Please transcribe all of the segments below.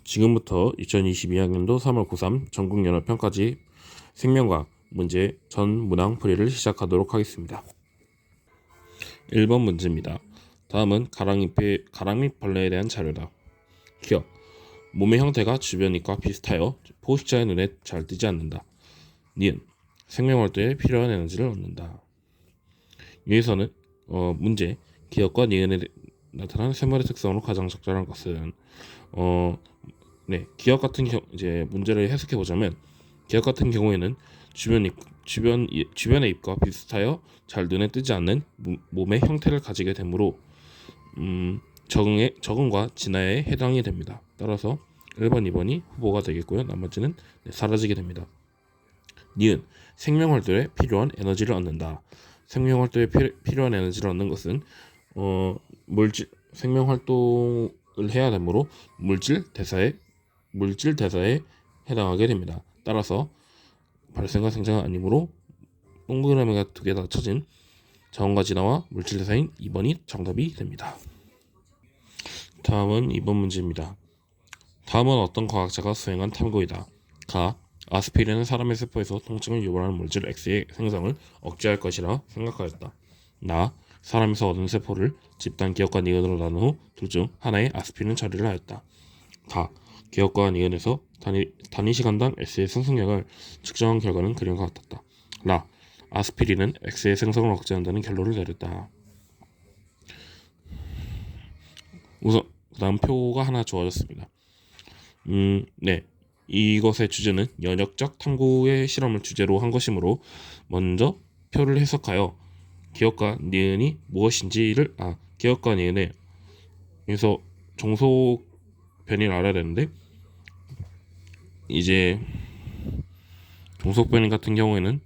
지금부터 2022학년도 3월 고3 전국연합평가지 생명과학 문제 전 문항 풀이를 시작하도록 하겠습니다. 1번 문제입니다. 다음은 가랑 및 벌레에 대한 자료다. 기억. 몸의 형태가 주변빛과 비슷하여 포식자의 눈에 잘 띄지 않는다. 니은. 생명활동에 필요한 에너지를 얻는다. 여기서는 문제 기억과 니은에 나타난 셈말의 특성으로 가장 적절한 것은 기억 같은 이제 문제를 해석해 보자면 기억 같은 경우에는 주변의 잎과 비슷하여 잘 눈에 띄지 않는 몸의 형태를 가지게 되므로 적응과 진화에 해당이 됩니다. 따라서 1번, 2번이 후보가 되겠고요. 나머지는 사라지게 됩니다. 니은 생명활동에 필요한 에너지를 얻는다. 생명활동에 필요한 에너지를 얻는 것은 생명활동을 해야 되므로 물질 대사에 해당하게 됩니다. 따라서 발생과 생장은 아니므로 동그라미가 두 개 다 쳐진 자원과 진화와 물질 대사인 2번이 정답이 됩니다. 다음은 2번 문제입니다. 다음은 어떤 과학자가 수행한 탐구이다. 가. 아스피린은 사람의 세포에서 통증을 유발하는 물질 X의 생성을 억제할 것이라 생각하였다. 나. 사람에서 얻은 세포를 집단 기억과 니은으로 나눈 후 둘 중 하나의 아스피린 처리를 하였다. 가. 기억과 니은에서 단위 시간당 X의 생성량을 측정한 결과는 그림과 같았다. 라. 아스피린은 X의 생성을 억제한다는 결론을 내렸다. 우선 그다음 표가 하나 주어졌습니다. 이것의 주제는 연역적 탐구의 실험을 주제로 한 것이므로 먼저 표를 해석하여 기억과 니은이 무엇인지를 기억과 니은에 그래서 종속 변이를 알아야 되는데 이제 종속 변이 같은 경우에는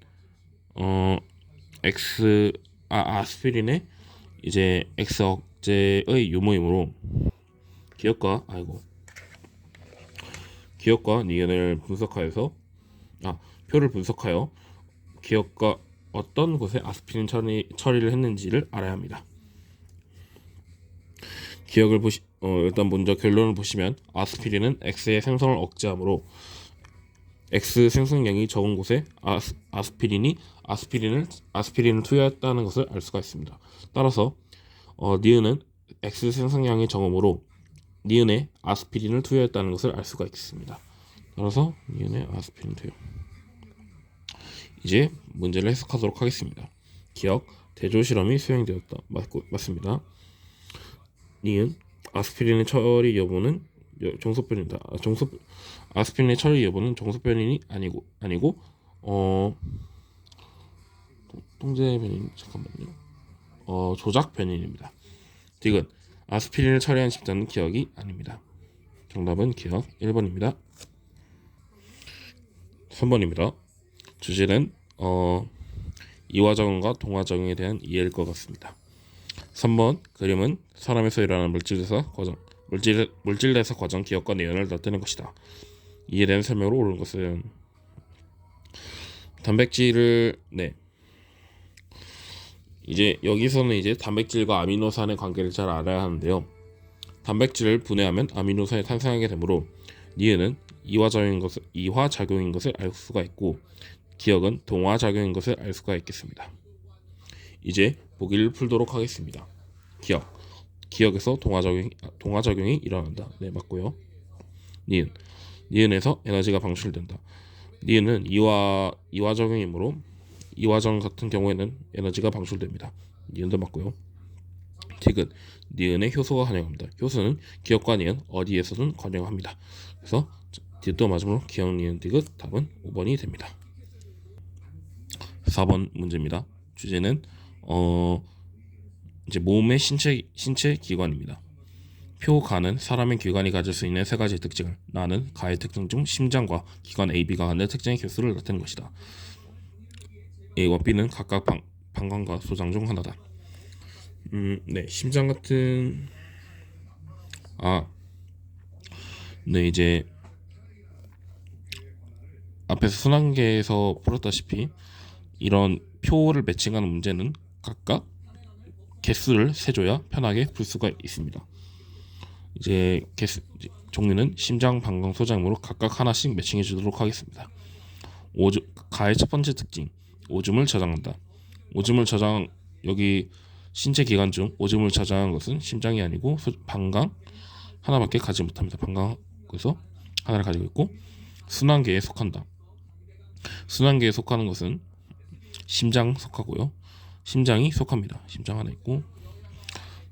아스피린의 이제 X 억제의 유무이므로 기억과 니은을 분석하여서 표를 분석하여 기억과 어떤 곳에 아스피린 처리를 했는지를 알아야 합니다. 기억을 일단 먼저 결론을 보시면 아스피린은 X의 생성을 억제하므로 X 생성량이 적은 곳에 아스피린을 투여했다는 것을 알 수가 있습니다. 따라서 니은은 X 생성량이 적으므로 니은에 아스피린을 투여했다는 것을 알 수가 있습니다. 따라서 니은에 아스피린 투여. 이제 문제를 해석하도록 하겠습니다. 기억, 대조 실험이 수행되었다. 맞습니다. 니은, 아스피린의 처리 여부는 종속변이다. 아스피린의 처리 여부는 종속변이 아니고 통제 변인 조작 변인입니다. 디귿, 아스피린을 처리한 집단은 기억이 아닙니다. 정답은 기억 1번입니다. 3번입니다. 주제는 이화작용과 동화작용에 대한 이해일 것 같습니다. 3번 그림은 사람에서 일어나는 물질대사 과정 기억과 니은을 나타낸 것이다. 이에 대한 설명으로 옳은 것은 단백질을 이제 여기서는 이제 단백질과 아미노산의 관계를 잘 알아야 하는데요. 단백질을 분해하면 아미노산이 탄생하게 되므로 니은은 이화작용인 것을 알 수가 있고 기억은 동화작용인 것을 알 수가 있겠습니다. 이제 보기를 풀도록 하겠습니다. 기억에서 동화작용이 일어난다. 네, 맞고요. 니은에서 에너지가 방출된다. 니은은 이화작용이므로 이화작용 같은 경우에는 에너지가 방출됩니다. 니은도 맞고요. 디귿, 니은의 효소가 관여합니다. 효소는 기억과 니은 어디에서든 관여합니다. 그래서 디귿도 맞으므로 기억, 니은, 디귿 답은 5번이 됩니다. 4번 문제입니다. 주제는 이제 몸의 신체 기관입니다. 표 가는 사람의 기관이 가질 수 있는 세 가지 특징을 나는 가의 특징 중 심장과 기관 A, B가 갖는 특징의 개수를 나타낸 것이다. A와 B는 각각 방광과 소장 중 하나다. 심장 같은 이제 앞에서 순환계에서 풀었다시피 이런 표를 매칭하는 문제는 각각 개수를 세줘야 편하게 풀 수가 있습니다. 이제 종류는 심장, 방광, 소장으로 각각 하나씩 매칭해 주도록 하겠습니다. 가의 첫 번째 특징, 오줌을 저장한다. 오줌을 저장, 여기 신체 기관 중 오줌을 저장한 것은 심장이 아니고 방광 하나밖에 가지 못합니다. 방광에서 하나를 가지고 있고, 순환계에 속한다. 순환계에 속하는 것은 심장 속하고요. 심장이 속합니다. 심장 하나 있고,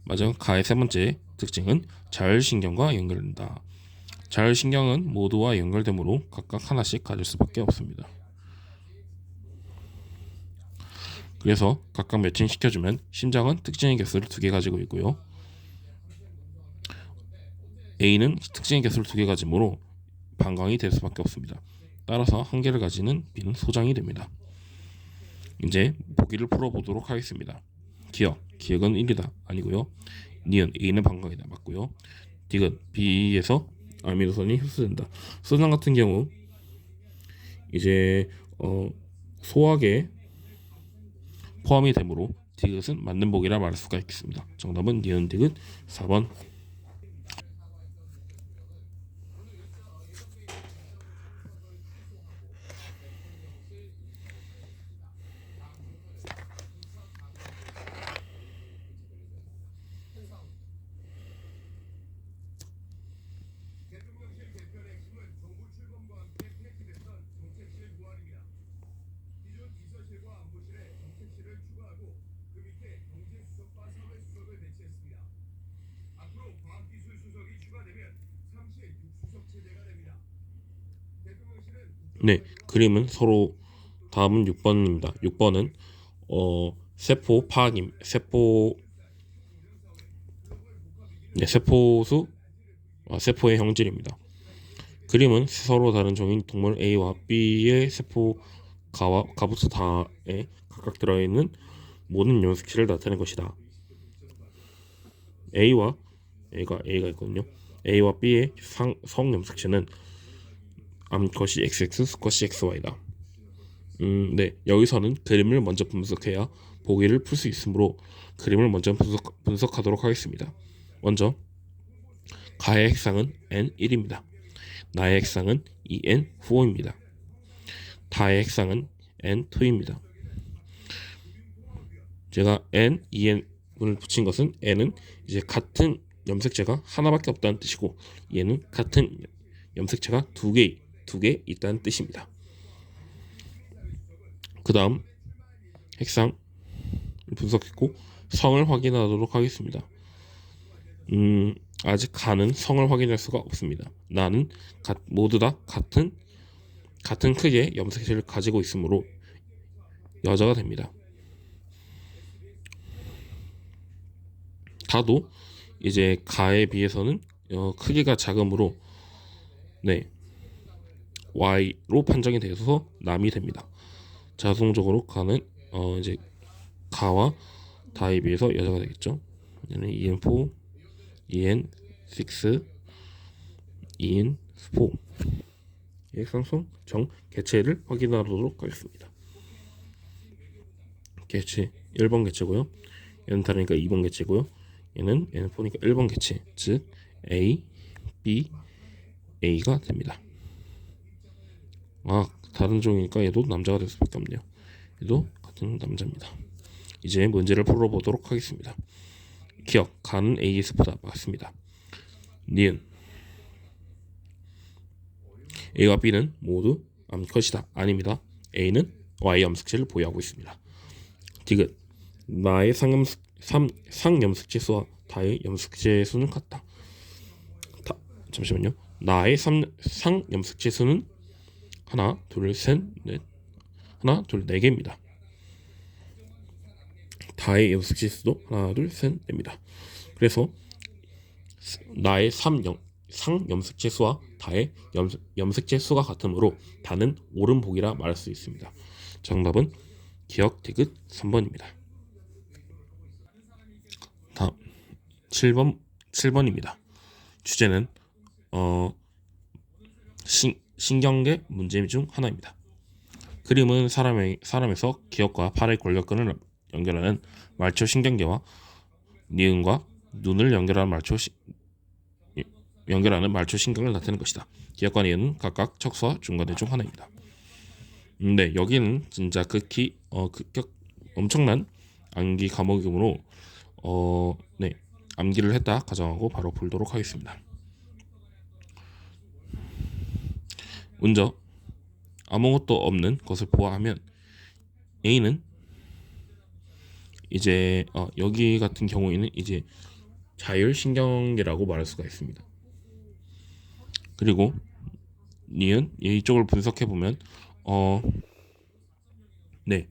마지막 가의 세 번째 특징은 자율신경과 연결된다. 자율신경은 모두와 연결되므로 각각 하나씩 가질 수밖에 없습니다. 그래서 각각 매칭시켜주면 심장은 특징의 개수를 2개 가지고 있고요. A는 특징의 개수를 2개 가지므로 방광이 될 수밖에 없습니다. 따라서 한 개를 가지는 B는 소장이 됩니다. 이제 보기를 풀어보도록 하겠습니다. 기억은 1이다 아니고요. 니은 A는 방광이다 맞고요. 디귿 B에서 아미노산이 흡수된다. 소장 같은 경우 이제 소화계에 포함이 되므로 디귿은 맞는 보기라 말할 수가 있겠습니다. 정답은 니은 디귿 4번. 네, 그림은 서로 다음은 6번입니다. 6번은 세포 파악임, 세포의 형질입니다. 그림은 서로 다른 종인 동물 A와 B의 세포 가부터 다에 각각 들어있는 모든 염색체를 나타낸 것이다. A가 있거든요. A와 B의 성 염색체는 암컷이 XX, 수컷이 XY다. 네, 여기서는 그림을 먼저 분석해야 보기를 풀 수 있으므로 그림을 먼저 분석하도록 하겠습니다. 먼저 가의 핵상은 N1입니다. 나의 핵상은 EN4입니다. 다의 핵상은 N2입니다. 제가 N, EN을 붙인 것은 N은 이제 같은 염색체가 하나밖에 없다는 뜻이고, 얘는 같은 염색체가 두 개 있다는 뜻입니다. 그 다음 핵상을 분석했고 성을 확인하도록 하겠습니다. 아직 가는 성을 확인할 수가 없습니다. 나는 모두 다 같은 크기의 염색체를 가지고 있으므로 여자가 됩니다. 다도 이제 가에 비해서는 크기가 작으므로 네, Y로 판정이 되어서 남이 됩니다. 자동적으로 가는 이제 가와 다에 비해서 여자가 되겠죠. 얘는 EN4, EN6, EN4. 핵상성 정 개체를 확인하도록 하겠습니다. 개체 1번 개체고요. 얘는 다르니까 2번 개체고요. 얘는 N4니까 1번 개체, 즉 A, B, A가 됩니다. 다른 종이니까 얘도 남자가 될 수밖에 없네요. 얘도 같은 남자입니다. 이제 문제를 풀어보도록 하겠습니다. 기억, 가는 AS보다 맞습니다. 니은 A와 B는 모두 암컷이다. 아닙니다. A는 Y 염색체를 보유하고 있습니다. 디귿 나의 상염색체 수와 다의 염색체 수는 같다. 잠시만요. 나의 상염색체 수는 하나, 둘, 셋, 넷, 네 개입니다. 다의 염색체 수도 하나, 둘, 셋, 넷입니다. 그래서 나의 상염색체 수와 다의 염색체 수가 같으므로 다는 옳은 보기라 말할 수 있습니다. 정답은 기억 디귿 3번입니다. 다음 7번입니다. 주제는 신경계 문제 중 하나입니다. 그림은 사람에서 기억과 팔의 권력근을 연결하는 말초 신경계와 니은과 눈을 연결하는 말초 연결하는 말초 신경을 나타내는 것이다. 기억과 니은은 각각 척수와 중간대 중 하나입니다. 네, 여기는 진짜 극히 급격 엄청난 암기 과목이므로 네, 암기를 했다 가정하고 바로 풀도록 하겠습니다. 먼저 아무것도 없는 것을 보아하면 A는 이제 여기 같은 경우에는 이제 자율신경계라고 말할 수가 있습니다. 그리고 니은 이쪽을 분석해 보면 네,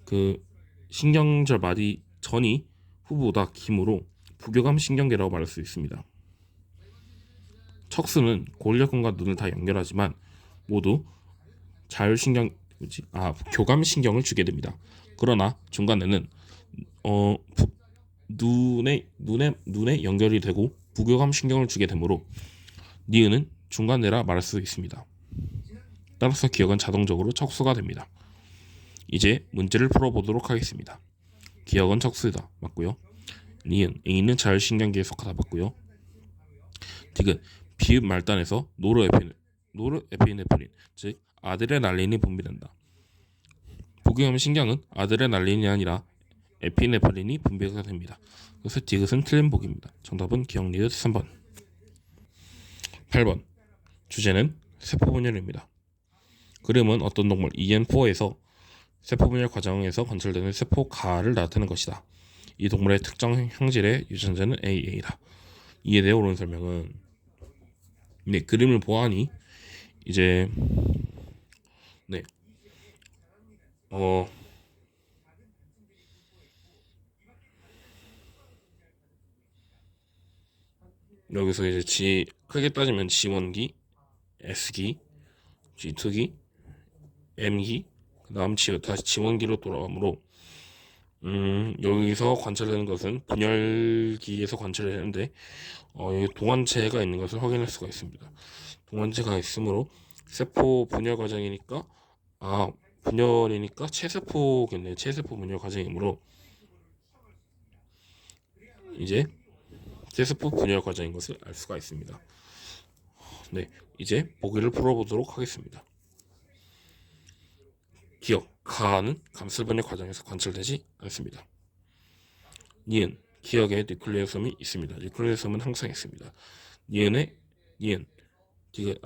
그 신경절 마디 전이 후보다 기므로 부교감 신경계라고 말할 수 있습니다. 척수는 골격근과 눈을 다 연결하지만 모두 교감 신경을 주게 됩니다. 그러나 중간에는 눈에 연결이 되고 부교감 신경을 주게 되므로 니은은 중간내라 말할 수 있습니다. 따라서 기억은 자동적으로 척수가 됩니다. 이제 문제를 풀어보도록 하겠습니다. 기억은 척수이다 맞고요. 니은 A는 자율신경계에 속하다 맞고요. 디귿 비읍 말단에서 노르에피네프린 즉 아드레날린이 분비된다. 부교감 신경은 아드레날린이 아니라 에피네프린이 분비가 됩니다. 그래서 디귿은 틀린 보기입니다. 정답은 기억 니은 3번. 8번 주제는 세포 분열입니다. 그림은 어떤 동물 EN4에서 세포 분열 과정에서 관찰되는 세포가를 나타내는 것이다. 이 동물의 특정 형질의 유전자는 AA다. 이에 대해 옳은 설명은 네, 그림을 보아하니 이제 네, 여기서 이제 크게 따지면 G1기, S기, G2기, M기, 그다음 다시 G1기로 돌아가므로 여기서 관찰되는 것은 분열기에서 관찰되는데 여기 동환체가 있는 것을 확인할 수가 있습니다. 동환체가 있으므로 세포 분열 과정이니까 분열이니까 체세포겠네요. 체세포 분열 과정이므로 이제 체세포 분열 과정인 것을 알 수가 있습니다. 네, 이제 보기를 풀어보도록 하겠습니다. 기억, 가는 감슬 분열 과정에서 관찰되지 않습니다. 니은, 기억에 뉴클레오솜이 있습니다. 뉴클레오솜은 항상 있습니다. 니은, 디귿,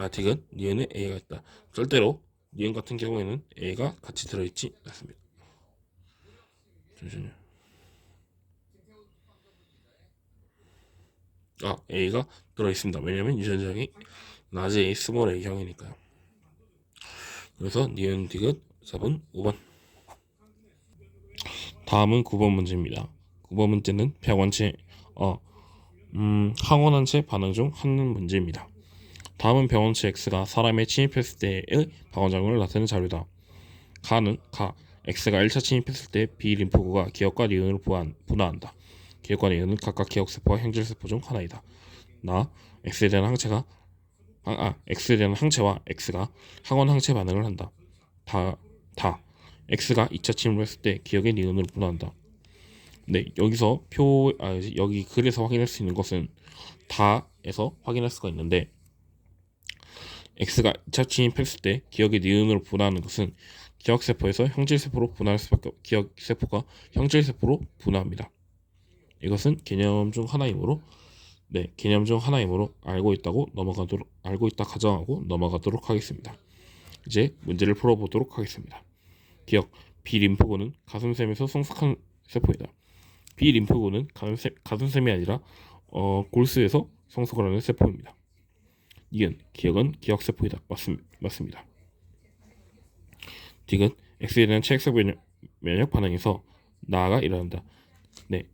니은에 A가 있다. 절대로 니은 같은 경우에는 A가 같이 들어있지 않습니다. 잠시만요. A가 들어있습니다. 왜냐면 유전자형이 라지 A, 스몰 A형이니까요. 그래서 니은, 디귿, 4번, 5번. 다음은 9번 문제입니다. 9번 문제는 병원체 항원한체 반응 중 한 문제입니다. 다음은 병원체 X가 사람에 침입했을 때의 방어작용을 나타내는 자료다. X가 1차 침입했을 때 B 림프구가 기억과 니은으로 분화한다. 기억과 니은은 각각 기억세포와 형질세포 중 하나이다. X에 대한 항체와 X가 항원 항체 반응을 한다. X가 2차 침입을 했을 때 기억의 니은으로 분화한다. 네, 여기서 여기 글에서 확인할 수 있는 것은 다에서 확인할 수가 있는데 X가 2차 침입했을 때 기억의 니은으로 분화하는 것은 기억세포에서 형질세포로 분화할 수밖에 기억세포가 형질세포로 분화합니다. 이것은 개념 중 하나이므로 알고 있다 가정하고 넘어가도록 하겠습니다. 이제 문제를 풀어보도록 하겠습니다. 기억, B림프구는 가슴샘에서 성숙한 세포이다. B림프구는 가슴샘이 아니라 골수에서 성숙을 하는 세포입니다. 니은, 기억은 기억세포이다. 맞습니다. 디귿, X에 대한 체액색 면역 반응에서 나아가 일어난다. 네,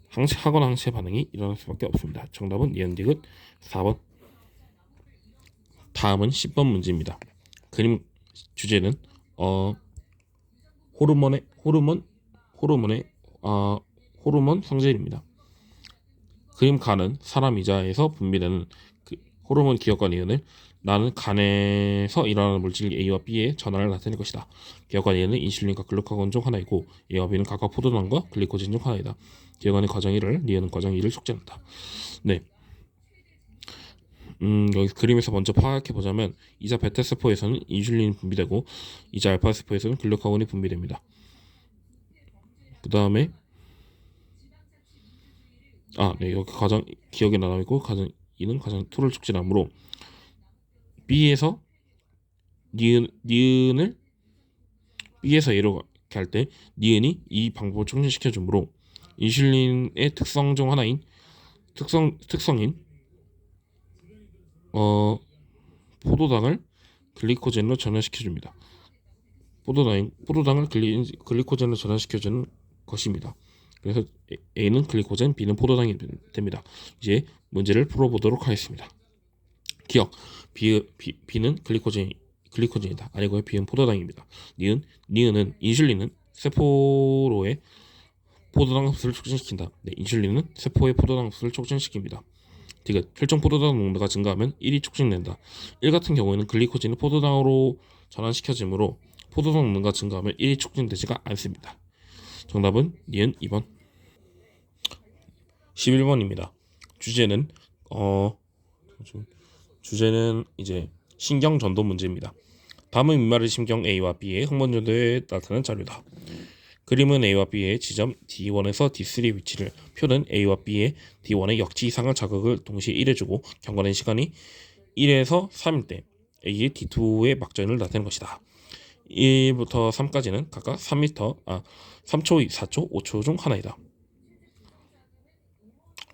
학원 항체 반응이 일어날 수밖에 없습니다. 정답은 니은, 디귿, 4번. 다음은 10번 문제입니다. 그림 주제는 호르몬 성질입니다. 그림 간은 사람 이자에서 분비되는 호르몬 기억과 니은을 나는 간에서 일어나는 물질 A와 B의 전환을 나타낼 것이다. 기억과 니은은 인슐린과 글루카곤 중 하나이고 A와 B는 각각 포도당과 글리코젠 중 하나이다. 기억하는 과정 1을 니은은 과정 2를 촉진한다. 네, 여기 그림에서 먼저 파악해 보자면 이자 베타 세포에서는 인슐린이 분비되고 이자 알파 세포에서는 글루카곤이 분비됩니다. 그 다음에 네, 여기 가장 기억에 남아 있고 가장 이는 가장 토를 촉진하므로 B에서 니은을 B에서 A로 이렇게 할 때 니은이 이 방법을 촉진시켜 주므로 인슐린의 특성 중 하나인 특성인 포도당을 글리코젠으로 전환시켜 줍니다. 포도당을 글리코젠으로 전환시켜 주는 것입니다. 그래서 A는 글리코젠, B는 포도당이 됩니다. 이제 문제를 풀어보도록 하겠습니다. 기억, B는 글리코젠이다. 아니고요, B는 포도당입니다. 니은은 인슐린은 세포로의 포도당 흡수를 촉진시킨다. 네, 인슐린은 세포의 포도당 흡수를 촉진시킵니다. 디귿, 혈중 포도당 농도가 증가하면 1이 촉진된다. 1 같은 경우에는 글리코젠이 포도당으로 전환시켜지므로 포도당 농도가 증가하면 1이 촉진되지가 않습니다. 정답은 니은 2번. 11번입니다. 주제는 이제 신경 전도 문제입니다. 다음은 윗말의 신경 A와 B의 흥분 전도에 나타나는 자료다. 그림은 A와 B의 지점 D1에서 D3의 위치를, 표는 A와 B의 D1의 역치 이상의 자극을 동시에 1해주고 경과된 시간이 1에서 3일 때 A의 D2의 막전을 나타내는 것이다. 1부터 3까지는 각각 3초, 4초, 5초 중 하나이다.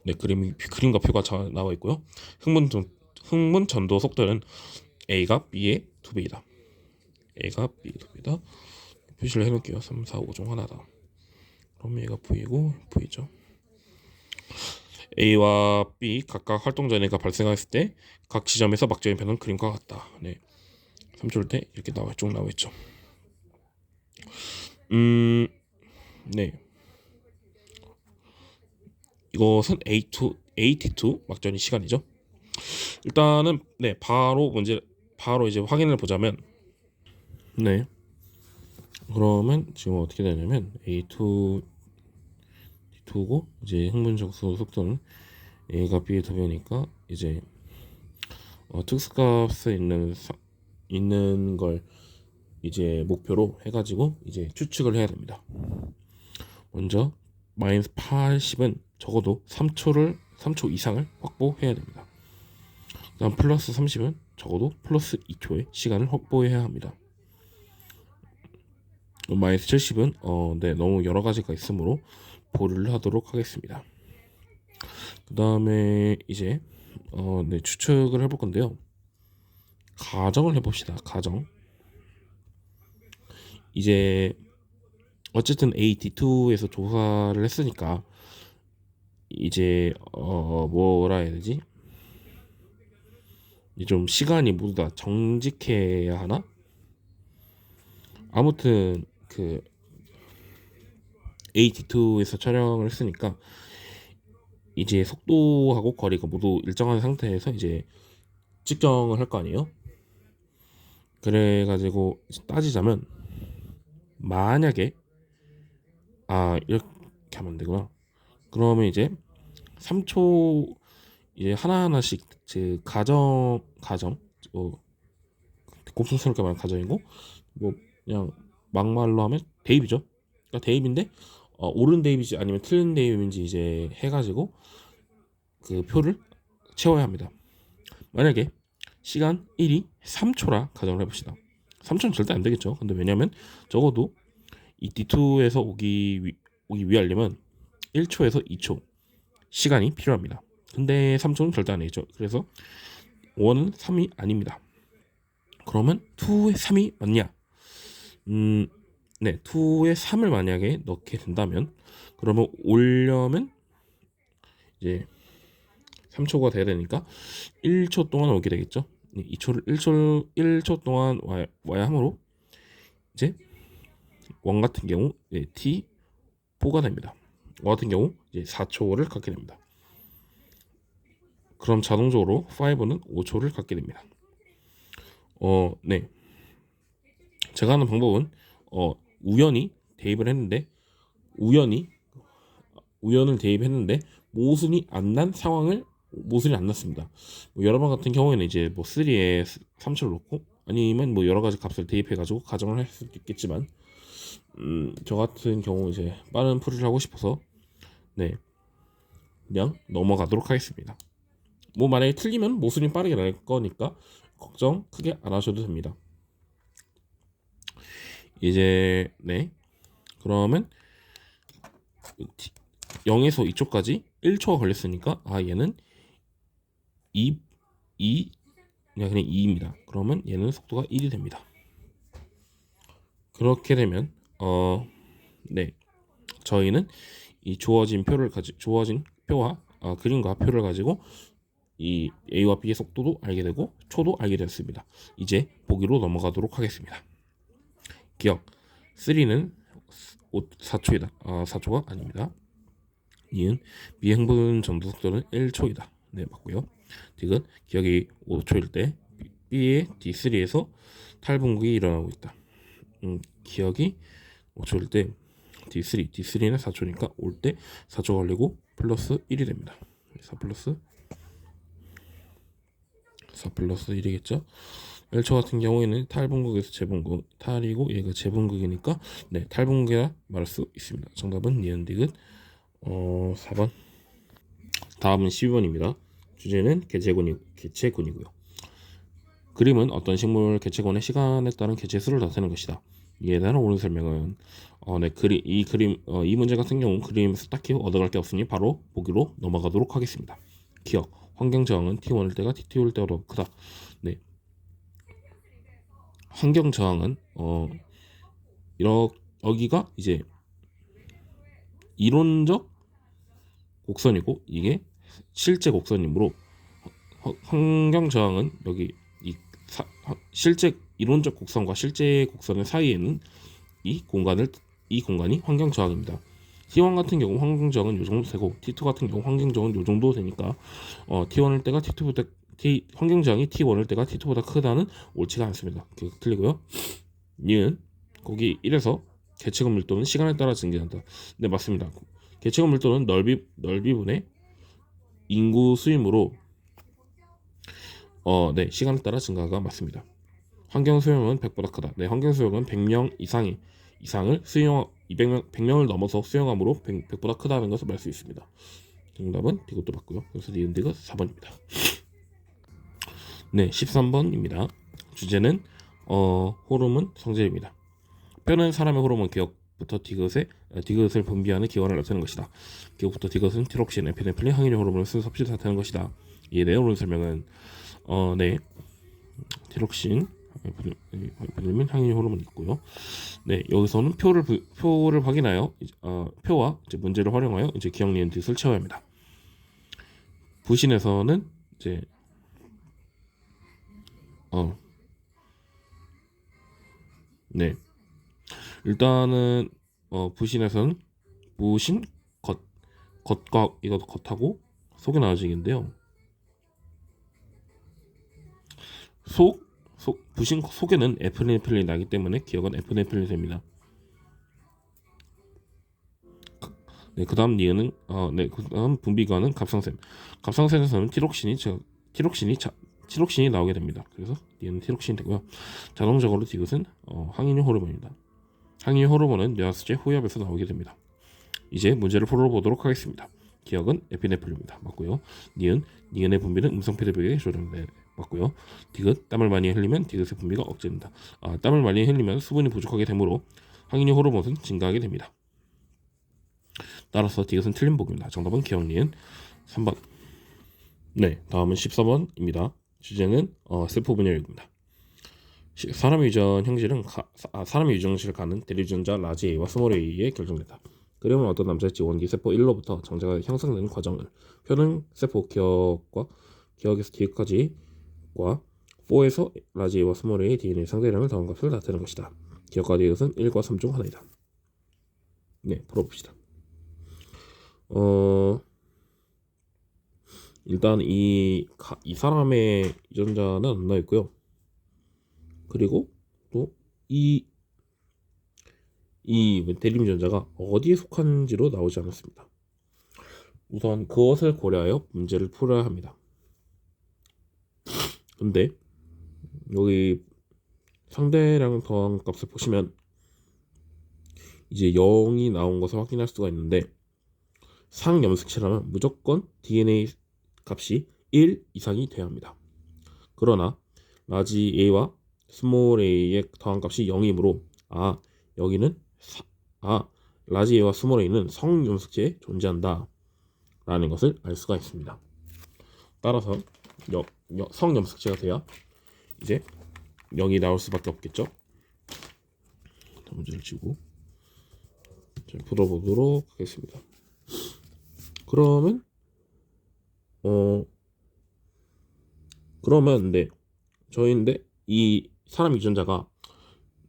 네, 그림과 표가 나와 있고요. 흥분 전도 속도는 A가 B의 2배이다. A가 B의 2배이다. 표시를 해놓을게요. 3, 4, 5 중 하나다. 그럼 얘가 V이고 V죠. A와 B 각각 활동 전해가 발생했을 때 각 지점에서 막전이 변한 그림과 같다. 네, 3초일 때 이렇게 쭉 나와 있죠. 네, 이것은 AT2 막전이 시간이죠. 일단은 네, 바로 이제 확인을 보자면, 네, 그러면 지금 어떻게 되냐면 A2 D2고 이제 흥분적소 속도는 A가 B의 2배니까 이제 특수값에 있는 걸 이제 목표로 해가지고 이제 추측을 해야 됩니다. 먼저 마이너스 80은 적어도 3초 이상을 확보해야 됩니다. 그다음 플러스 30은 적어도 플러스 2초의 시간을 확보해야 합니다. 마이너스 70은 네, 너무 여러 가지가 있으므로 보류를 하도록 하겠습니다. 그 다음에 이제 네, 추측을 해볼 건데요. 가정을 해봅시다. 가정. 이제 어쨌든 AT2에서 조사를 했으니까 이제 뭐라 해야 되지? 좀 시간이 모두 다 정직해야 하나? 아무튼 그 AT2에서 촬영을 했으니까 이제 속도하고 거리가 모두 일정한 상태에서 이제 측정을 할 거 아니에요. 그래가지고 따지자면 만약에 이렇게 하면 되구나. 그러면 이제 3초 이제 하나하나씩 제 가정 곱셈스럽게 말하면 가정이고, 뭐 그냥 막말로 하면 대입이죠. 그러니까 대입인데 옳은 대입이지 아니면 틀린 대입인지 이제 해가지고 그 표를 채워야 합니다. 만약에 시간 1이 3초라 가정을 해봅시다. 3초는 절대 안 되겠죠. 근데 왜냐면 적어도 이 D2에서 오기 위하려면 1초에서 2초 시간이 필요합니다. 근데 3초는 절대 안 되겠죠. 그래서 1은 3이 아닙니다. 그러면 2의 3이 맞냐? 네, 2의 3을 만약에 넣게 된다면, 그러면 오려면 이제 3초가 돼야 되니까 1초 동안 오게 되겠죠. 1초 동안 와야 하므로 이제 원 같은 경우 T4가 됩니다. 원 같은 경우 이제 4초를 갖게 됩니다. 그럼 자동적으로 5는 5초를 갖게 됩니다. 네. 제가 하는 방법은 우연히 대입을 했는데 우연을 대입했는데 모순이 안 난 상황을 모순이 안 났습니다. 뭐 여러 번 같은 경우에는 이제 뭐 3에 3초를 놓고 아니면 뭐 여러 가지 값을 대입해가지고 가정을 할 수도 있겠지만 저 같은 경우 이제 빠른 풀이를 하고 싶어서 네 그냥 넘어가도록 하겠습니다. 뭐 만약에 틀리면 모순이 빠르게 날 거니까 걱정 크게 안 하셔도 됩니다. 이제 네 그러면 0에서 2초까지 1초가 걸렸으니까 얘는 2 그냥 2입니다. 그러면 얘는 속도가 1이 됩니다. 그렇게 되면 네 저희는 이 주어진 표와 그림과 표를 가지고 이 A와 B의 속도도 알게 되고 초도 알게 되었습니다. 이제 보기로 넘어가도록 하겠습니다. 기억 3는 4초이다. 4초가 아닙니다. 이은 미행분 전도 속도는 1초이다. 네 맞고요. 디귿 기억이 5초일 때 B의 D3에서 탈분극이 일어나고 있다. 기억이 5초일 때 D3는 4초니까 올 때 4초 걸리고 플러스 1이 됩니다. 4 플러스 1이겠죠. 1초 같은 경우에는 탈분극에서 재분극, 탈이고 얘가 재분극이니까 네 탈분극이라 말할 수 있습니다. 정답은 니은 디귿 4번. 다음은 12번입니다. 주제는 개체군이고요. 그림은 어떤 식물 개체군의 시간에 따른 개체 수를 나타내는 것이다. 이에 대한 옳은 설명은 이 문제 같은 경우 그림에서 딱히 얻어갈 게 없으니 바로 보기로 넘어가도록 하겠습니다. 기억 환경 저항은 T1일 때가 T2일 때보다 크다. 네, 환경 저항은 여기가 이제 이론적 곡선이고 이게 실제 곡선이므로 환경 저항은 여기 실제 이론적 곡선과 실제 곡선의 사이에는 이 공간이 환경 저항입니다. T1 같은 경우 환경 저항은 이 정도 되고 T2 같은 경우 환경 저항은 이 정도 되니까 T1일 때가 T2보다 환경 저항이 T1일 때가 T2보다 크다는 옳지가 않습니다. 틀리고요. 니은 거기 1에서 개체군 밀도는 시간에 따라 증가한다. 네 맞습니다. 개체군 밀도는 넓이분의 인구 수임으로 네 시간에 따라 증가가 맞습니다. 환경 수용은 100보다 크다. 네 환경 수용은 100명 이상을 100명을 넘어서 수용함으로 100보다 크다는 것을 말 수 있습니다. 정답은 이것도 맞고요. 그래서 니은 디귿 4번입니다. 네 13번입니다. 주제는 호르몬 성질입니다. 뼈는 사람의 호르몬 기억부터 디귿을 분비하는 기관을 나타내는 것이다. 기억부터 디귿은 티록신, 에피네프린, 항인효 호르몬을 순서 없이 나타내는 것이다. 이에 대해 옳은 설명은 네 티록신, 에피네프린, 항인효 호르몬이 있고요. 네 여기서는 표를 확인하여 표와 이제 문제를 활용하여 이제 기억 니은 디귿을 채워야 합니다. 부신에서는 이제 네 일단은 부신에서는 부신 겉과 이거 겉하고 속이 나눠지는데요. 부신 속에는 에피네프린이 나기 때문에 기억은 에피네프린이 됩니다. 네, 그다음 니은은 그다음 분비관은 갑상선에서는 티록신이 나오게 됩니다. 그래서 니은 티록신이 되고요. 자동적으로 디귿은 항인효 호르몬입니다. 항인효 호르몬은 뇌하수체 후엽에서 나오게 됩니다. 이제 문제를 풀어보도록 하겠습니다. 기억은 에피네프린입니다. 맞고요. 니은의 분비는 음성 피드백에 조절돼 맞고요. 디귿 땀을 많이 흘리면 디귿의 분비가 억제된다. 땀을 많이 흘리면 수분이 부족하게 되므로 항인효 호르몬은 증가하게 됩니다. 따라서 디귿은 틀린 보기입니다. 정답은 기억 니은 3번. 네, 다음은 14번입니다. 주제는 세포 분열입니다. 사람의 유전 형질은 사람의 유전 형질을 가는 대리유전자 라지 A와 스몰 A에 결정된다. 그림은 어떤 남자일지 원기 세포 1로부터 정제가 형성되는 과정을 표는 세포 기억에서 디귿까지과 4에서 라지 A와 스몰 A의 DNA 상대량을 더한 값을 나타내는 것이다. 기억과 디귿은 1과 3 중 하나이다. 네, 풀어봅시다. 일단 이 사람의 유전자는 안 나와 있고요. 그리고 또 이 대리유전자가 어디에 속한지로 나오지 않았습니다. 우선 그것을 고려하여 문제를 풀어야 합니다. 근데 여기 상대량 더한 값을 보시면 이제 0이 나온 것을 확인할 수가 있는데 상염색체라면 무조건 DNA 값이 1 이상이 돼야 합니다. 그러나 라지 A와 스몰 a의 더한 값이 0이므로 여기는 라지 A와 스몰 a는 성염색체에 존재한다 라는 것을 알 수가 있습니다. 따라서 성염색체가 돼야 이제 0이 나올 수밖에 없겠죠. 문제를 지고 풀어보도록 하겠습니다. 그러면 저희인데 이 사람 유전자가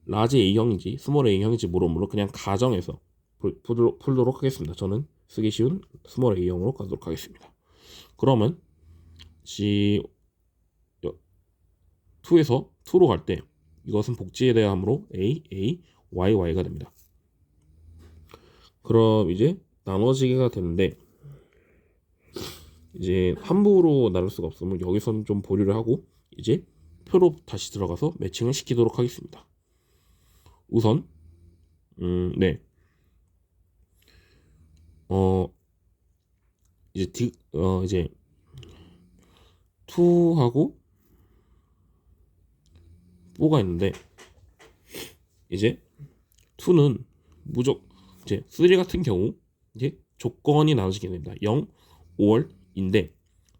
라지 A형인지 스몰 A형인지 모르므로 그냥 가정해서 풀도록 하겠습니다. 저는 쓰기 쉬운 스몰 A형으로 가도록 하겠습니다. 그러면 2에서 2로 갈 때 이것은 복제에 대한 함으로 Y가 됩니다. 그럼 이제 나눠지기가 되는데 이제 함부로 나눌 수가 없으면 여기서는 좀 보류를 하고 이제 표로 다시 들어가서 매칭을 시키도록 하겠습니다. 우선 이제 2하고 4가 있는데 이제 2는 이제 3 같은 경우 이제 조건이 나눠지게 됩니다. 0, 5월인데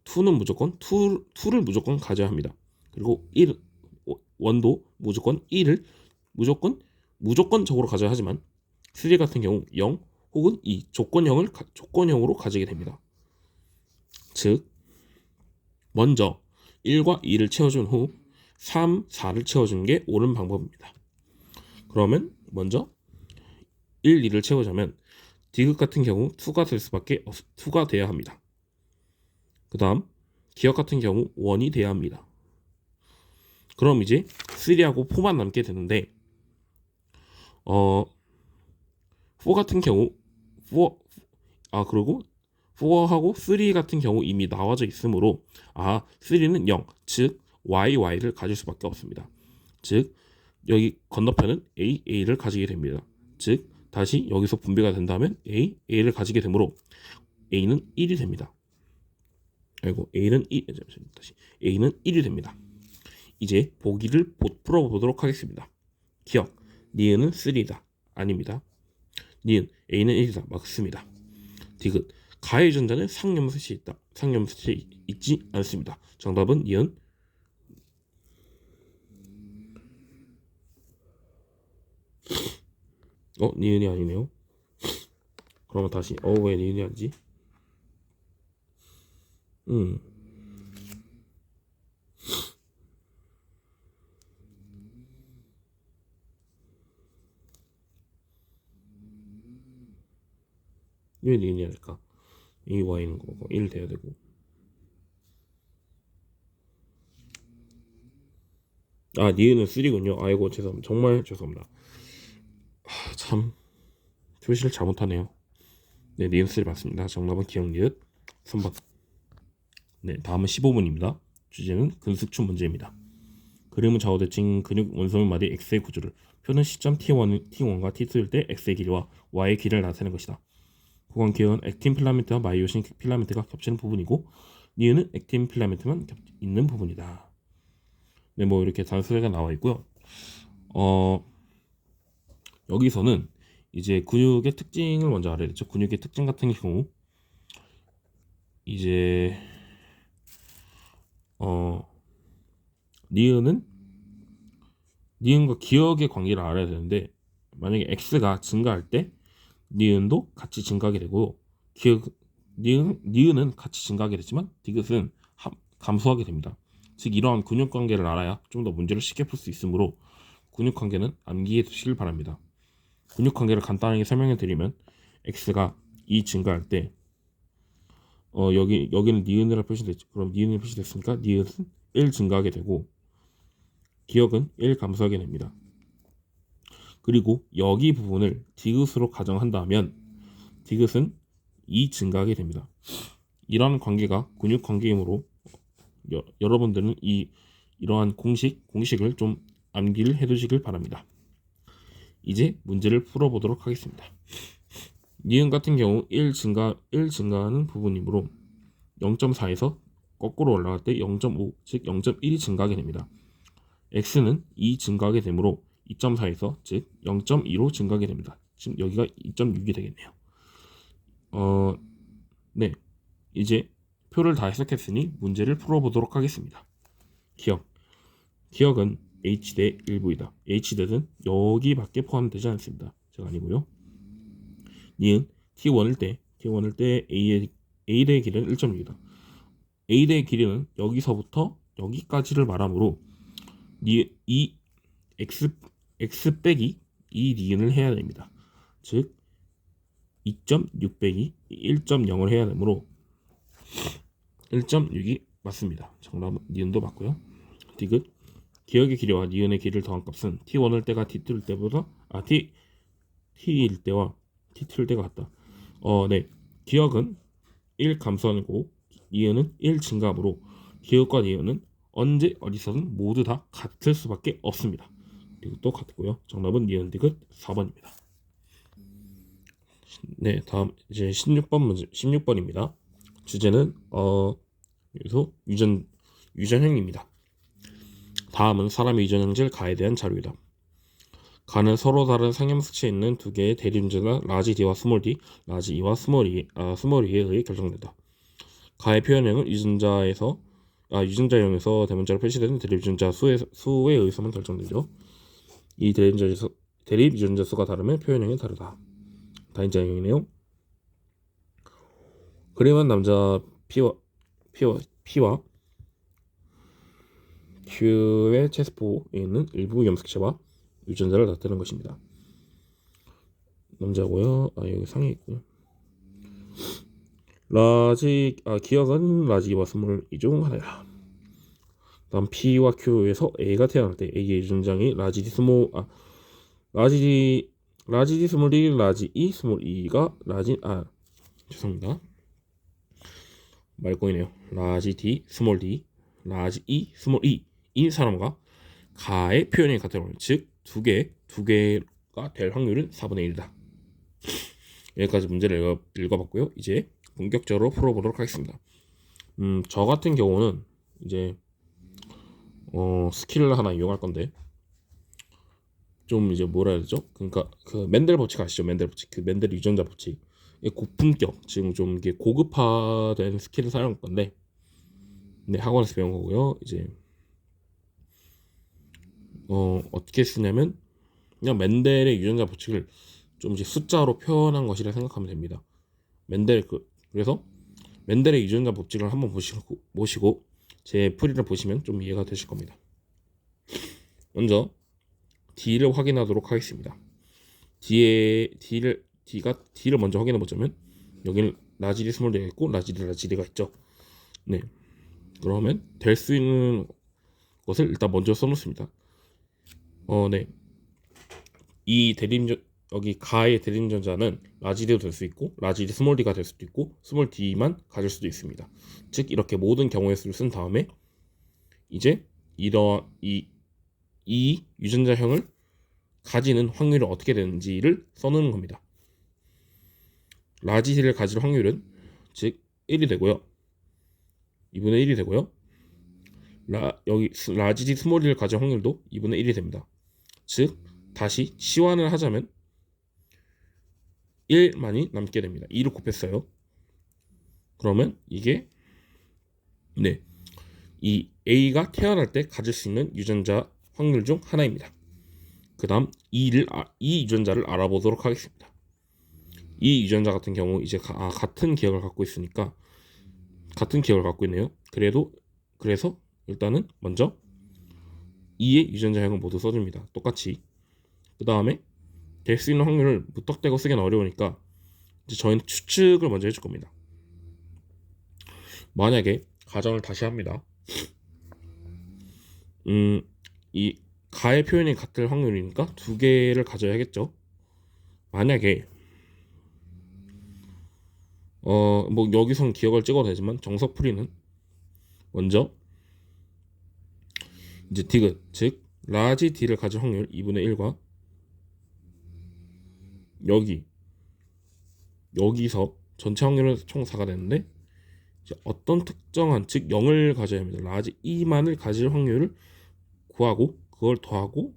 2는 무조건 2를 무조건 가져야 합니다. 그리고 1도 무조건 1을 무조건적으로 가져야 하지만 3 같은 경우 0 혹은 2 조건형으로 가지게 됩니다. 즉 먼저 1과 2를 채워준 후 3, 4를 채워주는 게 옳은 방법입니다. 그러면 먼저 1, 2를 채우자면 디귿 같은 경우 2가 돼야 합니다. 그 다음 기억 같은 경우 1이 돼야 합니다. 그럼 이제 3하고 4만 남게 되는데 4 같은 경우 그리고 4하고 3 같은 경우 이미 나와져 있으므로 3는 0, 즉 YY를 가질 수밖에 없습니다. 즉 여기 건너편은 AA를 가지게 됩니다. 즉 다시 여기서 분배가 된다면 A를 가지게 되므로 A는 1이 됩니다. A는 1이 됩니다. 이제 보기를 풀어보도록 하겠습니다. 기억, 니은은 3다. 아닙니다. 니은, A는 1이다. 맞습니다. 디귿, 가의 유전자는 상염색체 있다. 상염색체 있지 않습니다. 정답은 니은. 니은이 아니네요. 그러면 다시 왜 니은이 아니지? 왜 니은이 아닐까? 이 Y는 거고 1 돼야 되고 니은은 3군요. 아이고 죄송합니다. 정말 죄송합니다. 참 표시를 잘못하네요. 네, 니은 3 맞습니다. 정답은 기억 니은 3번. 네, 다음은 15문입니다. 주제는 근습축 문제입니다. 그림은 좌우 대칭 근육 원소물 마디 X의 구조를 표는 시점 T1과 T2일 때 X의 길이와 Y의 길이를 나타내는 것이다. 구간 기억은 액틴 필라멘트와 마이오신 필라멘트가 겹치는 부분이고 니은은 액틴 필라멘트만 있는 부분이다. 네, 뭐 이렇게 단서가 나와 있고요. 여기서는 이제 근육의 특징을 먼저 알아야 되죠. 근육의 특징 같은 경우 이제 니은과 기억의 관계를 알아야 되는데 만약에 X가 증가할 때 니은도 같이 증가하게 되고 니은은 같이 증가하게 되지만 디귿은 감소하게 됩니다. 즉 이러한 근육 관계를 알아야 좀 더 문제를 쉽게 풀 수 있으므로 근육 관계는 암기해 두시길 바랍니다. 근육 관계를 간단하게 설명해 드리면 X가 2 증가할 때 여기는 니은이라 표시됐죠. 그럼 니은이 표시됐으니까 니은은 1 증가하게 되고 기억은 1 감소하게 됩니다. 그리고 여기 부분을 디귿으로 가정한다면 디귿은 2 증가하게 됩니다. 이러한 관계가 근육 관계이므로 여러분들은 이러한 공식을 좀 암기를 해두시길 바랍니다. 이제 문제를 풀어보도록 하겠습니다. 니은 같은 경우 1 증가하는 부분이므로 0.4에서 거꾸로 올라갈 때 0.5, 즉 0.1이 증가하게 됩니다. x는 2 증가하게 되므로 2.4에서 즉 0.2로 증가하게 됩니다. 지금 여기가 2.6이 되겠네요. 네, 이제 표를 다 해석했으니 문제를 풀어보도록 하겠습니다. 기억은 h 대 1부이다. h대는 여기밖에 포함되지 않습니다. 제가 아니고요. 니은 t1일 때 a의 길이는 1.6이다. a의 길이는 여기서부터 여기까지를 말하므로 이 x 빼기 이 니은을 해야 됩니다. 즉 2.6 빼기 1.0을 해야 되므로 1.6이 맞습니다. 정답은 니은도 맞고요. 디귿 기억의 길이와 니은의 길이를 더한 값은 t1일 때가 t2일 때보다 t일 때와 t2일 때가 같다. 네. 기억은 1 감소하고 니은은 1 증가하므로 기억과 니은은 언제 어디서든 모두 다 같을 수밖에 없습니다. 그리고 또 같고요. 정답은 니은 디귿 4번입니다. 네, 다음 이제 16번 문제 16번입니다. 주제는 여기서 유전형입니다. 다음은 사람의 유전형질 가에 대한 자료이다. 가는 서로 다른 상염수치에 있는 두 개의 대리운전자 라지 D와 스몰 D, 라지 E와 스몰 E에 의해 결정된다. 가의 표현형은 유전자형에서 대문자로 표시되는 대립유전자 수에 의해서만 결정되죠. 이 대립유전자 수가 다르면 표현형이 다르다. 다인자형이네요. 그림은 남자 P와 Q의 체세포에 있는 일부 염색체와 유전자를 나타내는 것입니다. 남자고요. 여기 상에 있고요. 기억은 라지와 스몰 이 중 하나야. 다음 P와 Q에서 A가 태어날 때 A의 유전장이 라지 D 스몰 D, 라지 E 스몰 E가 죄송합니다. 말꼬이네요. 라지 D 스몰 D, 라지 E 스몰 E 이 사람과 가의 표현이 같은 즉 두 개가 될 확률은 4분의 1이다. 여기까지 문제를 읽어봤고요. 이제 본격적으로 풀어보도록 하겠습니다. 저 같은 경우는 이제 스킬을 하나 이용할 건데 좀 이제 뭐라 해야 되죠? 그러니까 그 맨델 법칙 아시죠? 맨델 법칙, 그 맨델 유전자 법칙, 고품격 지금 좀 이게 고급화된 스킬을 사용할 건데, 네, 학원에서 배운 거고요. 이제 어떻게 쓰냐면 그냥 맨델의 유전자 법칙을 좀 이제 숫자로 표현한 것이라 생각하면 됩니다. 그래서 맨델의 유전자 법칙을 한번 보시고 제 풀이를 보시면 좀 이해가 되실 겁니다. 먼저 D를 확인하도록 하겠습니다. D를 먼저 확인해 보자면 여기는 라지리 스몰 D가 있고 라지리가 있죠. 네. 그러면 될 수 있는 것을 일단 먼저 써놓습니다. 네. 여기 가의 대립유전자는 라지디도 될 수 있고 라지디 스몰 D가 될 수도 있고 스몰 D만 가질 수도 있습니다. 즉 이렇게 모든 경우의 수를 쓴 다음에 이제 이 유전자형을 가지는 확률이 어떻게 되는지를 써놓는 겁니다. 라지디를 가질 확률은 즉 1이 되고요. 2분의 1이 되고요. 여기 라지디 스몰 D를 가질 확률도 2분의 1이 됩니다. 즉 다시 치환을 하자면 1만이 남게 됩니다. 2를 곱했어요. 그러면 이게 이 A가 태어날 때 가질 수 있는 유전자 확률 중 하나입니다. 그 다음 이 유전자를 알아보도록 하겠습니다. 이 유전자 같은 경우 이제 같은 기억을 갖고 있으니까 같은 기억을 갖고 있네요. 그래서 일단은 먼저 2의 유전자형을 모두 써줍니다. 똑같이. 그 다음에 될 수 있는 확률을 무턱대고 쓰기는 어려우니까 이제 저희는 추측을 먼저 해줄 겁니다. 만약에 가정을 다시 합니다. 이 가의 표현이 같을 확률이니까 두 개를 가져야겠죠. 만약에 뭐 여기선 기억을 찍어도 되지만 정석풀이는 먼저 이제 디귿, 즉 라지 D를 가질 확률 2분의 1과 여기서 전체 확률은 총 4가 되는데 이제 어떤 특정한 즉 0을 가져야 합니다. 라지 E만을 가질 확률을 구하고 그걸 더하고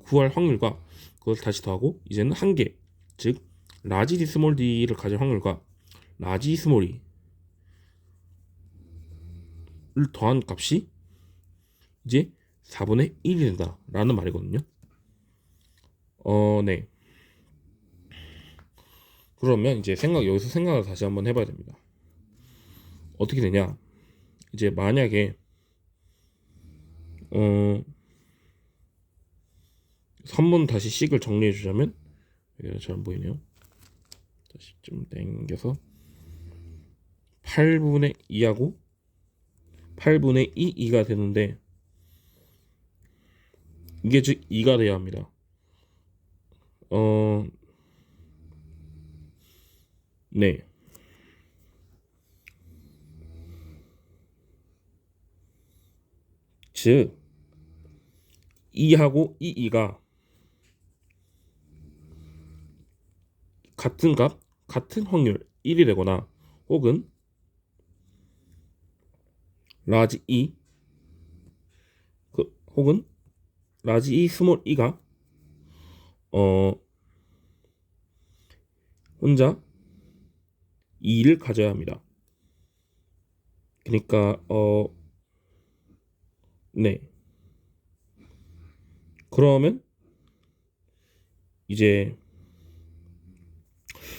구할 확률과 그걸 다시 더하고 이제는 한 개, 즉 라지 D 스몰 D를 가질 확률과 라지 스몰 E를 더한 값이 이제 4분의 1이 된다라는 말이거든요. 네. 그러면 이제 여기서 생각을 다시 한번 해봐야 됩니다. 어떻게 되냐? 이제 만약에 한번 다시 식을 정리해 주자면 여기가 잘 안 보이네요. 다시 좀 당겨서 8분의 2하고 8분의 2가 되는데 이게 즉 2가 돼야 합니다. 네. 즉 2하고 2가 같은 값, 같은 확률 1이 되거나 혹은 라지 E 혹은 라지 E 스몰 E가 혼자 2를 가져야 합니다. 그러니까 네. 그러면 이제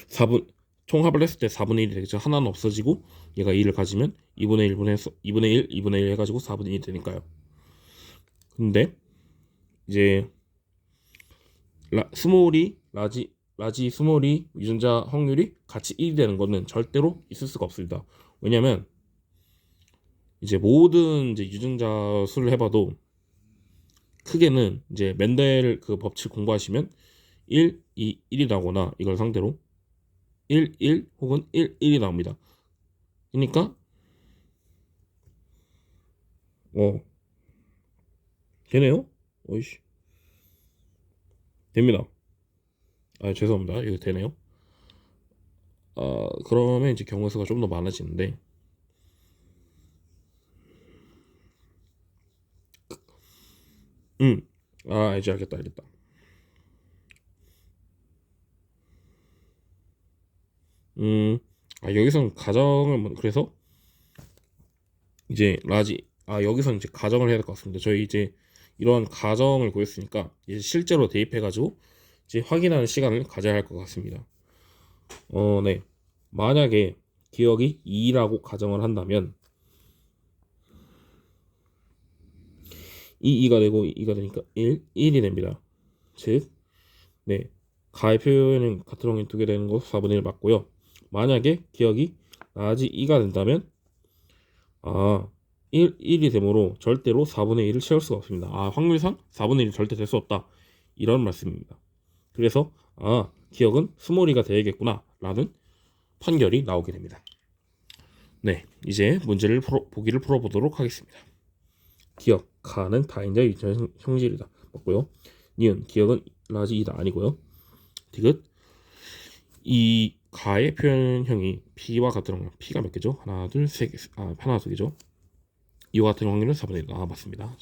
4분 총합을 했을 때 4분의 1이 되겠죠. 하나는 없어지고 얘가 2를 가지면 2분의 1, 2분의 1 해가지고 4분의 1이 되니까요. 근데 이제 스몰이 라지 스몰이 유전자 확률이 같이 1이 되는 거는 절대로 있을 수가 없습니다. 왜냐면 이제 모든 이제 유전자 수를 해봐도 크게는 이제 멘델 그 법칙 공부하시면 1, 2, 1이 나오거나 이걸 상대로 1, 1 혹은 1, 1이 나옵니다. 그러니까 되네요? 어이씨 됩니다. 죄송합니다. 이거 되네요. 그러면 이제 경우 수가 좀 더 많아지는데 이제 알겠다. 여기선 그래서 이제 여기선 이제 가정을 해야 될 것 같습니다. 저희 이제 이러한 가정을 구했으니까 이제 실제로 대입해가지고 이제 확인하는 시간을 가져야 할 것 같습니다. 네. 만약에 기억이 2라고 가정을 한다면 2가 되고 2가 되니까 1이 됩니다. 즉, 네. 가의 표현은 같은 확률 두개 되는 거 4분의 1 맞고요. 만약에 기억이 라지 2가 된다면 1이 되므로 절대로 4분의 1을 채울 수가 없습니다. 확률상 4분의 1이 절대 될 수 없다. 이런 말씀입니다. 그래서 기억은 스몰이가 되야겠구나 라는 판결이 나오게 됩니다. 네, 이제 보기를 풀어보도록 하겠습니다. 기억, 가는 다인자 유전 형질이다. 맞고요. 니은, 기억은 라지 2다. 아니고요. 디귿, 이 가의 표현형이 P와 같은 확률. P가 몇 개죠? 하나, 둘, 세 개. 하나, 두 개죠. 이와 같은 확률은 4분의 1. 맞습니다.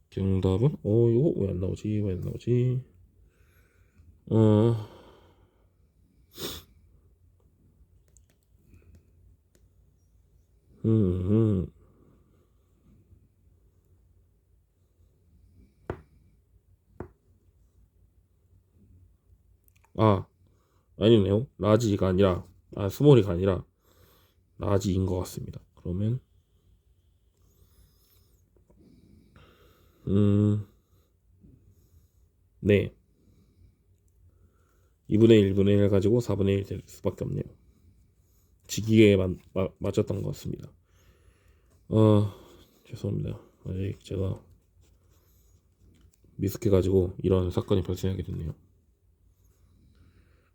정답은 이거 왜 안 나오지? 어, 음, 음. 아니네요. 라지가 아니라 스몰이가 아니라 라지인 것 같습니다. 그러면 네. 2분의 1, 1분의 1 가지고 4분의 1 될 수밖에 없네요. 지기에 맞았던 것 같습니다. 죄송합니다. 아직 제가 미숙해가지고 이런 사건이 발생하게 됐네요.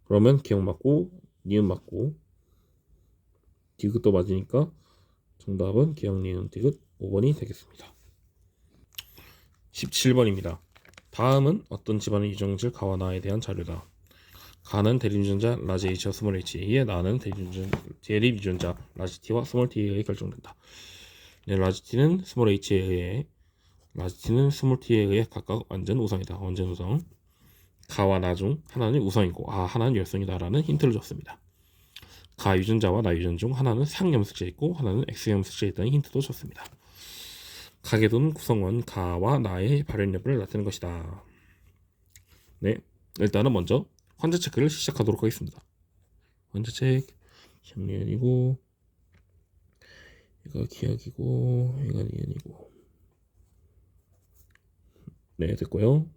그러면 기억 맞고 니은 맞고 디귿도 맞으니까 정답은 기억 니은 디귿 5번이 되겠습니다. 17번입니다. 다음은 어떤 집안의 유전질 가와 나에 대한 자료다. 가는 대립유전자 라지 H와 스몰 H에 나는 대립유전자 라지 T와 스몰 T에 의해 결정된다. 네, 라지 T는 스몰 H에 의해 라지 T는 스몰 T에 의해 각각 완전 우성이다. 완전 우성. 가와 나 중 하나는 우성이고 하나는 열성이다 라는 힌트를 줬습니다. 가 유전자와 나 유전 중 하나는 상염색체에 있고 하나는 X염색체에 있다는 힌트도 줬습니다. 가계도는 구성원 가와 나의 발현 여부를 나타내는 것이다. 네, 일단은 먼저 환자 체크를 시작하도록 하겠습니다. 환자 체크 기억니은이고 이거 기억이고 이거 니은이고 네, 됐고요.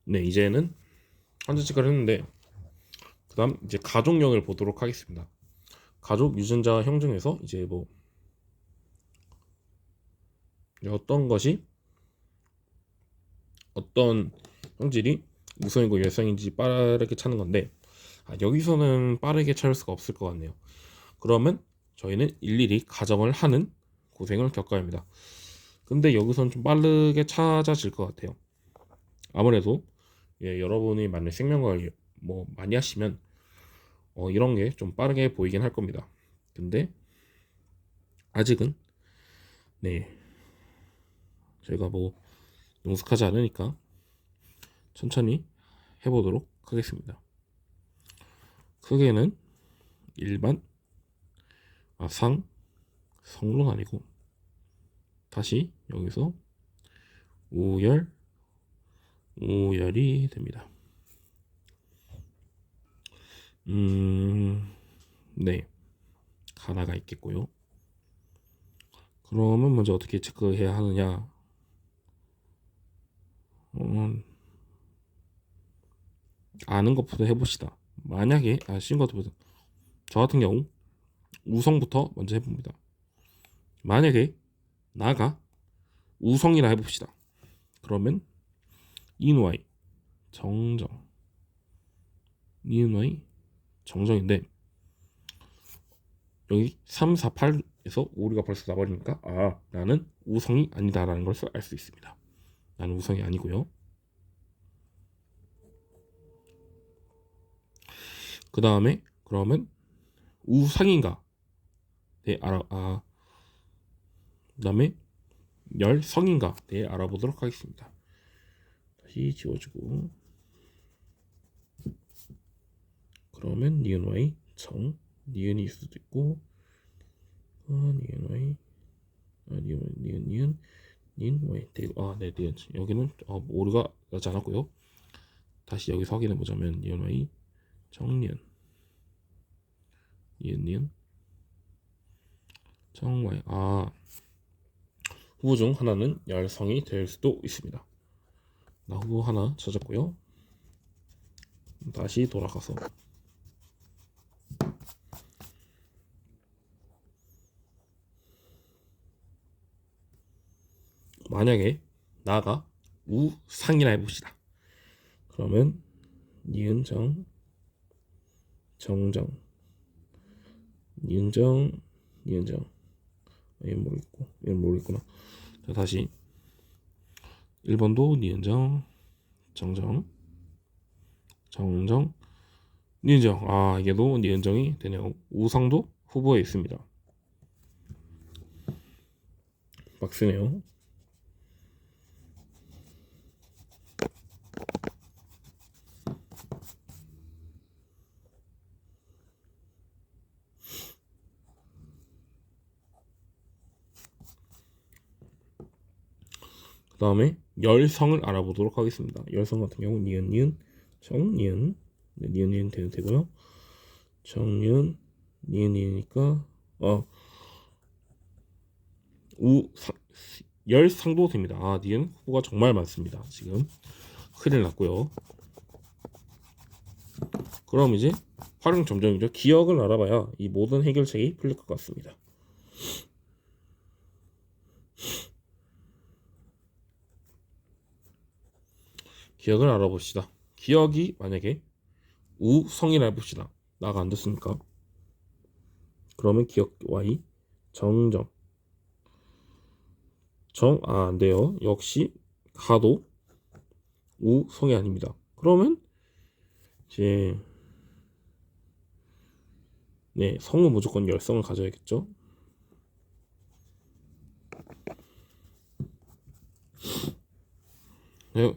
네, 이제는 환자 체크를 했는데 그 다음 이제 가족령을 보도록 하겠습니다. 가족 유전자 형 중에서 이제 뭐 어떤 것이 어떤 형질이 우성이고 열성인지 빠르게 찾는 건데 여기서는 빠르게 찾을 수가 없을 것 같네요. 그러면 저희는 일일이 가정을 하는 고생을 겪어야 합니다. 근데 여기서는 좀 빠르게 찾아질 것 같아요. 아무래도 여러분이 만약 생명과학 뭐 많이 하시면 이런 게 좀 빠르게 보이긴 할 겁니다. 근데 아직은 네 저희가 뭐 능숙하지 않으니까 천천히 해보도록 하겠습니다. 크게는 일반 성론 아니고 다시 여기서 우열이 됩니다. 네, 하나가 있겠고요. 그러면 먼저 어떻게 체크해야 하느냐? 아는 것부터 해봅시다. 만약에 아쉬운 것부터 저 같은 경우 우성부터 먼저 해봅니다. 만약에 나가 우성이라 해봅시다. 그러면 인Y 정정 인Y 정정인데 여기 3, 4, 8에서 오류가 벌써 나버리니까 나는 우성이 아니다라는 걸 알 수 있습니다. 나는 우성이 아니고요. 그 다음에 그러면 우상인가? 네, 그 다음에 열성인가? 네, 알아보도록 하겠습니다. 다시 지워주고 그러면 니은 Y 정 니은이 있을 수도 있고 니은 Y 니은 Y 네, 니은 여기는 오류가 나지 않았고요. 다시 여기서 확인해 보자면 니은 Y 정니은 니은 정 Y 후보 중 하나는 열성이 될 수도 있습니다. 나 후보 하나 찾았고요. 다시 돌아가서 만약에 나가 우상이라 해봅시다. 그러면 니은정 정정 니은정 얘는 모르겠구나. 자, 다시 1번도 니은정 정정 니은정 얘도 니은정이 되네요. 우상도 후보에 있습니다. 빡세네요. 그 다음에 열성을 알아보도록 하겠습니다. 열성 같은 경우 니은 정니은 니은 되고요. 정니은 니은이니까 열상도 됩니다. 니은 후보가 정말 많습니다. 지금 큰일 났고요. 그럼 이제 활용 점정이죠. 기억을 알아봐야 이 모든 해결책이 풀릴 것 같습니다. 기억을 알아봅시다. 기억이 만약에 우성이라 해봅시다. 나가 안 됐으니까. 그러면 기억 Y 정정 안 돼요. 역시 가도 우성이 아닙니다. 그러면 이제 네, 성은 무조건 열성을 가져야겠죠.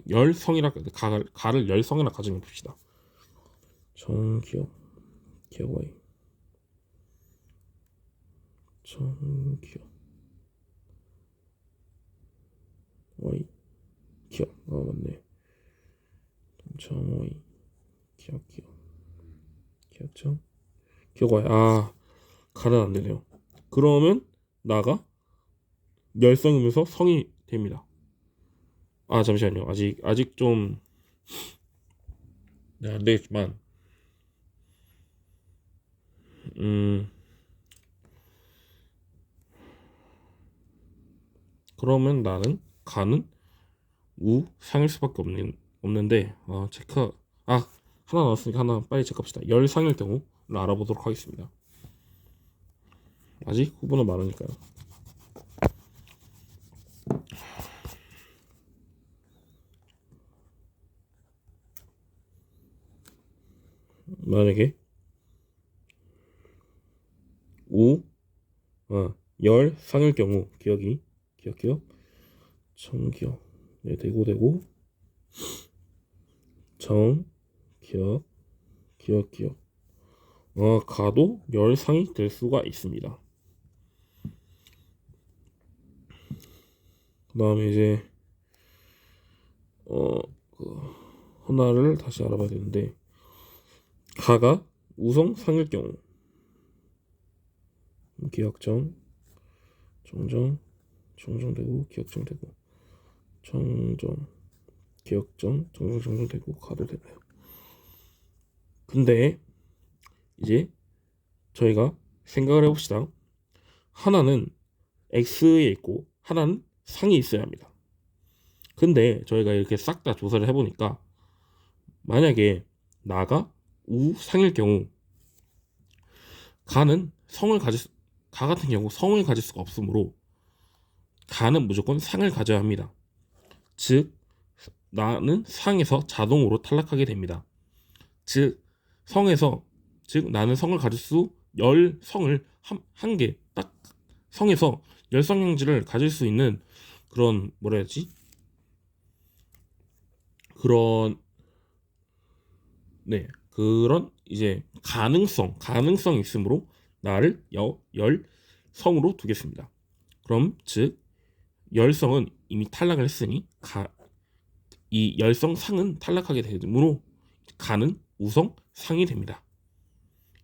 열성이라 가를 열성이라 가정해 봅시다. 정기억 기억 Y 정기억 Y 기억 맞네. 정 Y 기억정 기억 Y 가는 안 되네요. 그러면 나가 열성이면서 성이 됩니다. 잠시만요. 아직 좀 네, 안 되겠지만 그러면 나는 가는 우상일 수밖에 없는데 체크 하나 나왔으니까 하나 빨리 체크합시다. 열상일 경우를 알아보도록 하겠습니다. 아직 후보는 많으니까요. 만약에 열상일 경우 기억 정기억 네, 되고 정 기억 가도 열상이 될 수가 있습니다. 그 다음에 이제 하나를 다시 알아봐야 되는데 가가 우성 상일 경우 기억정 정정되고 기억정되고 정정 기억정 정정되고 가도 되나요? 근데 이제 저희가 생각을 해봅시다. 하나는 X에 있고 하나는 상이 있어야 합니다. 근데 저희가 이렇게 싹 다 조사를 해보니까 만약에 나가 우상일 경우 가 같은 경우 성을 가질 수가 없으므로 가는 무조건 상을 가져야 합니다. 즉 나는 상에서 자동으로 탈락하게 됩니다. 즉 나는 성을 가질 수 열성을 한 개 딱 성에서 열성형질을 가질 수 있는 그런 뭐라 해야지 그런 이제 가능성이 있으므로 나를 열성으로 두겠습니다. 그럼 즉 열성은 이미 탈락을 했으니 이 열성 상은 탈락하게 되므로 가는 우성 상이 됩니다.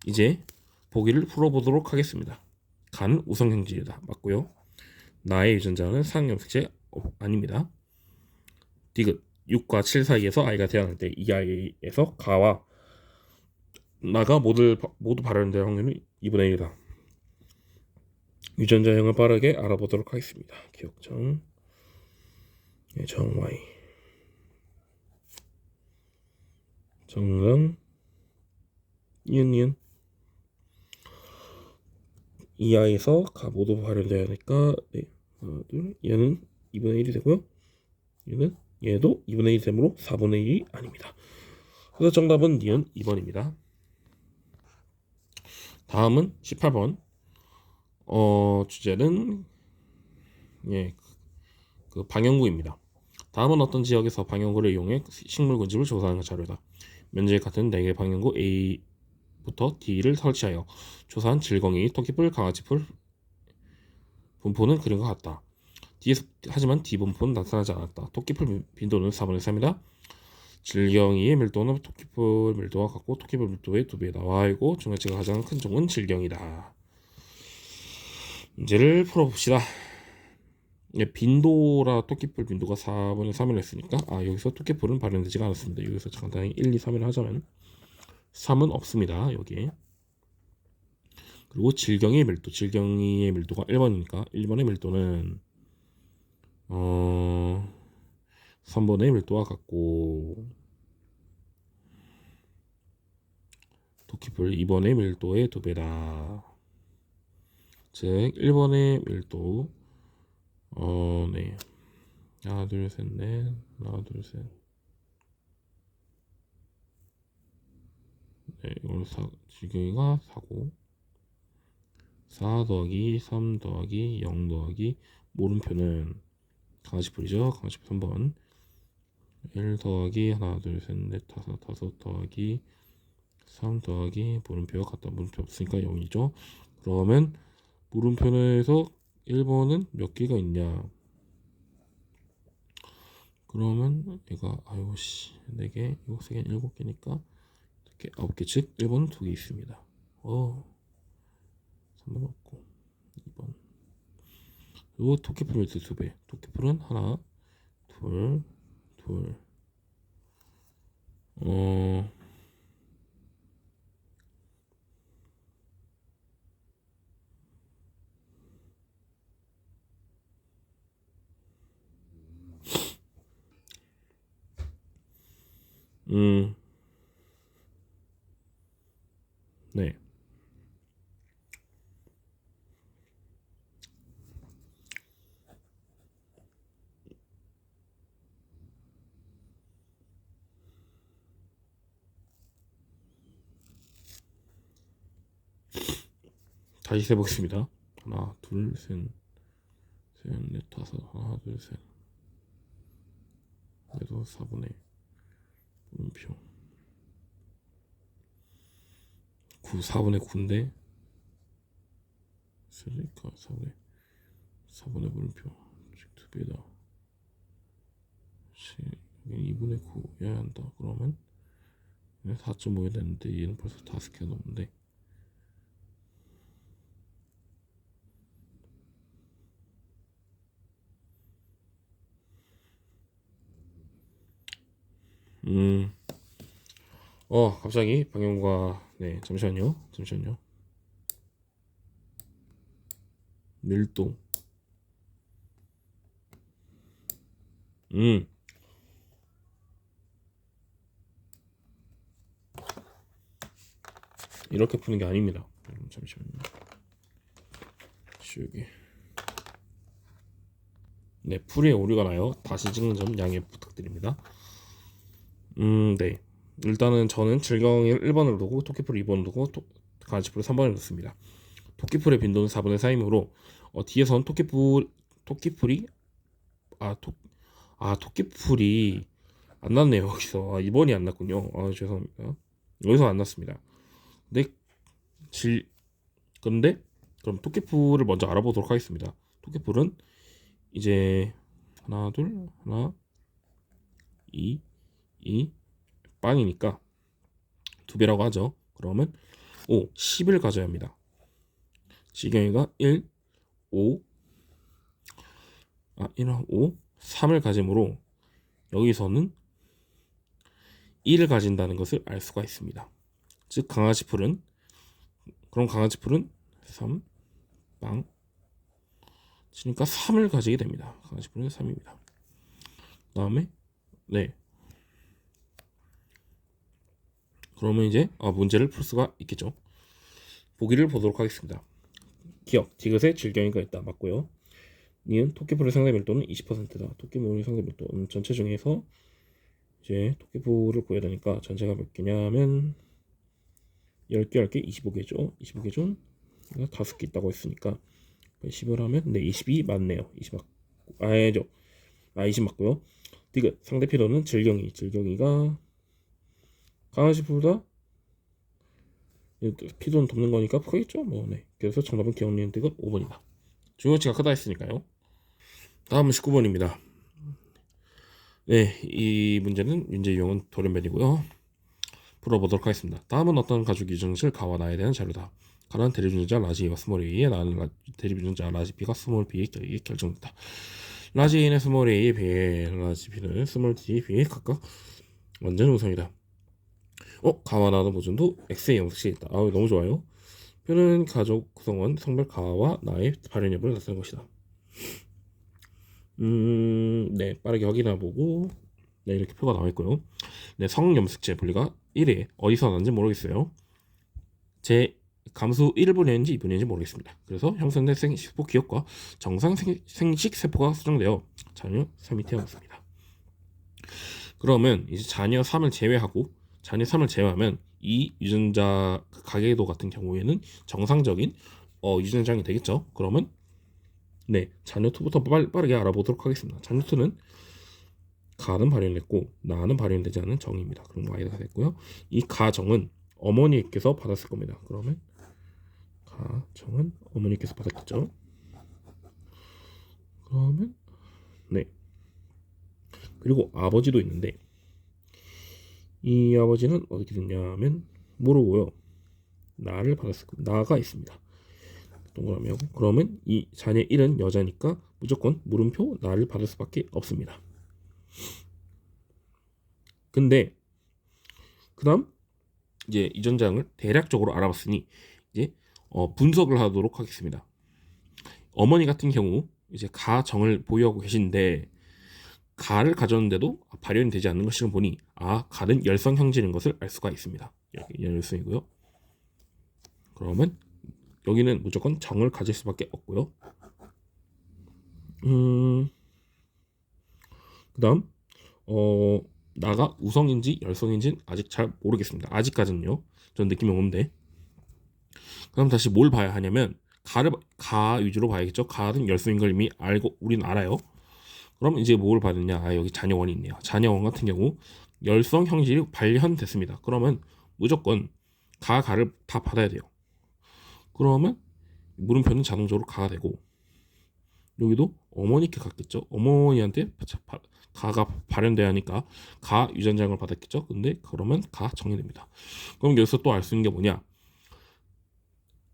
이제 보기를 풀어보도록 하겠습니다. 가는 우성 형질이다. 맞고요. 나의 유전자는 상염색체 아닙니다. 디귿 6과 7 사이에서 아이가 태어날 때 이 아이에서 가와 나가 모두 발현될 확률은 2분의 1이다. 유전자형을 빠르게 알아보도록 하겠습니다. 기억정 정 Y 정정 니은 이 아이에서 가 모두 발현되어야 하니까 하나 둘 얘는 2분의 1이 되고요. 얘도 2분의 1이 되므로 4분의 1이 아닙니다. 그래서 정답은 니은 2번입니다. 다음은 18번 주제는 그 방영구입니다. 다음은 어떤 지역에서 방영구를 이용해 식물 군집을 조사하는 자료다. 면적이 같은 4개의 방영구 A부터 D를 설치하여 조사한 질겅이, 토끼풀, 강아지풀 분포는 그림과 같다. 하지만 D 분포는 나타나지 않았다. 토끼풀 빈도는 4분의 3이다. 질경이의 밀도는 토끼풀 밀도와 같고 토끼풀 밀도의 2배 나와 있고 중간치가 가장 큰 종은 질경이다. 문제를 풀어봅시다. 빈도라 토끼풀 빈도가 4분의 3을 했으니까 여기서 토끼풀은 발현되지가 않았습니다. 여기서 간단히 1, 2, 3을 하자면 3은 없습니다. 여기에. 그리고 질경이의 밀도가 1번이니까 1번의 밀도는 3번의 밀도와 같고 토끼풀 2번의 밀도의 2배다. 즉 1번의 밀도 네 하나 둘 셋 넷 하나 둘 셋 네, 이걸 지금이가 4고 4 더하기 3 더하기 0 더하기 물음표는 강아지풀이죠. 강아지풀 3번 1 더하기 하나 둘 셋 넷 다섯 더하기 3 더하기 물음표가 같다. 물음표 없으니까 0이죠. 그러면 물음표에서 1번은 몇 개가 있냐? 그러면 얘가 아이고 씨 4개 이거 3개 7개니까 이렇게 9개 즉 1번은 2개 있습니다. 3번 없고 2번 그리고 토끼풀 밀도 2배 토끼풀은 하나 둘 네. 다시 세보겠습니다. 하나, 둘, 셋, 넷, 다섯, 하나, 둘, 셋, 그래도 4분의 물음표 9, 4분의 9인데 쓰니까 4분의 물음표 즉 2배다. 2분의 9여야 한다. 그러면 4.5야 되는데 얘는 벌써 5개가 넘는데 갑자기 방향과 네 잠시만요 밀도 이렇게 푸는 게 아닙니다. 잠시만요. 지우개. 네, 풀이에 오류가 나요. 다시 찍는 점 양해 부탁드립니다. 네. 일단은 저는 질경을 1번으로 두고 토끼풀 2번으로 두고 강아지풀을 3번으로 넣습니다. 토끼풀의 빈도는 4분의 4이므로 뒤에선 토끼풀이 토끼풀이 안 났네요. 여기서 2번이 안 났군요. 죄송합니다. 여기서 안 났습니다. 근데 그럼 토끼풀을 먼저 알아보도록 하겠습니다. 토끼풀은 이제 하나 2 빵이니까 2배라고 하죠. 그러면 10을 가져야 합니다. 지경이가 1, 5 3을 가지므로 여기서는 1을 가진다는 것을 알 수가 있습니다. 즉 강아지풀은 3 빵 치니까 3을 가지게 됩니다. 강아지풀은 3입니다. 그 다음에 네 그러면 이제 문제를 풀 수가 있겠죠. 보기를 보도록 하겠습니다. 기억 디귿에 질경이가 있다. 맞고요. 니은 토끼풀의 상대 밀도는 20%다. 토끼풀의 상대 밀도는 전체 중에서 이제 토끼풀을 구해야 되니까 전체가 몇 개냐면 10개 25개죠. 25개 중 5개 있다고 했으니까 10을 하면 22 맞네요. 20 맞고 아니죠. 20 맞고요. 디귿 상대 피도는 질경이가 강아지보다 피도는 돕는 거니까 크겠죠. 네. 그래서 정답은 기억 니은 디귿 5번이다. 중요치가 크다 했으니까요. 다음은 19번입니다. 네, 이 문제는 문제 유형은 돌연변이고요. 풀어보도록 하겠습니다. 다음은 어떤 가족 유정실 가와 나에 대한 자료다. 가는 대립유전자 라지 A와 스몰 A에 나는 대립유전자 라지 B가 스몰 B에 결정된다. 라지 A는 스몰 A에 비해 라지 B는 스몰 D에 비해 각각 완전 우선이다. 가와 나는 모전도 X의 영식이 있다. 너무 좋아요. 표는 가족 구성원 성별 가와 나의 발현 여부를 나타낸 것이다. 네, 빠르게 확인해 보고 네, 이렇게 표가 나와 있고요. 네, 성염색체 분리가 1회 어디서 나는지 모르겠어요. 제 감수 1분위인지 2분위인지 모르겠습니다. 그래서 형성된 생식세포 기억과 정상 생식세포가 수정되어 자녀 3이 태어났습니다. 그러면 이제 자녀 3을 제외하고 자녀 3을 제외하면 이 유전자 가계도 같은 경우에는 정상적인 유전자이 되겠죠. 그러면 네, 자녀 2부터 빠르게 알아보도록 하겠습니다. 자녀 2는 가는 발현됐고 나는 발현되지 않은 정입니다. 그럼 Y가 됐고요. 이 가정은 어머니께서 받았을 겁니다. 그러면 가정은 어머니께서 받았겠죠. 그러면 네. 그리고 아버지도 있는데 이 아버지는 어떻게 됐냐면 모르고요. 나를 받았을 겁니다. 나가 있습니다. 동그라미 하고 그러면 이 자녀 1은 여자니까 무조건 물음표 나를 받을 수밖에 없습니다. 근데 그다음 이제 유전자를 대략적으로 알아봤으니 이제 분석을 하도록 하겠습니다. 어머니 같은 경우 이제 가정을 보유하고 계신데 가를 가졌는데도 발현이 되지 않는 것을 보니 가는 열성 형질인 것을 알 수가 있습니다. 여기 열성이고요. 그러면 여기는 무조건 정을 가질 수밖에 없고요. 그다음 나가 우성인지 열성인지는 아직 잘 모르겠습니다. 아직까지는요. 전 느낌이 오는데. 그럼 다시 뭘 봐야 하냐면 가 위주로 봐야겠죠. 가는 열성인 걸 이미 알고 우리는 알아요. 그럼 이제 뭘 봐야 되냐? 여기 자녀원이 있네요. 자녀원 같은 경우 열성 형질이 발현됐습니다. 그러면 무조건 가를 다 받아야 돼요. 그러면 물음표는 자동적으로 가가 되고 여기도 어머니께 갔겠죠. 어머니한테 가가 발현돼야 하니까 가 유전자를 받았겠죠. 근데 그러면 가 정리됩니다. 그럼 여기서 또 알 수 있는 게 뭐냐?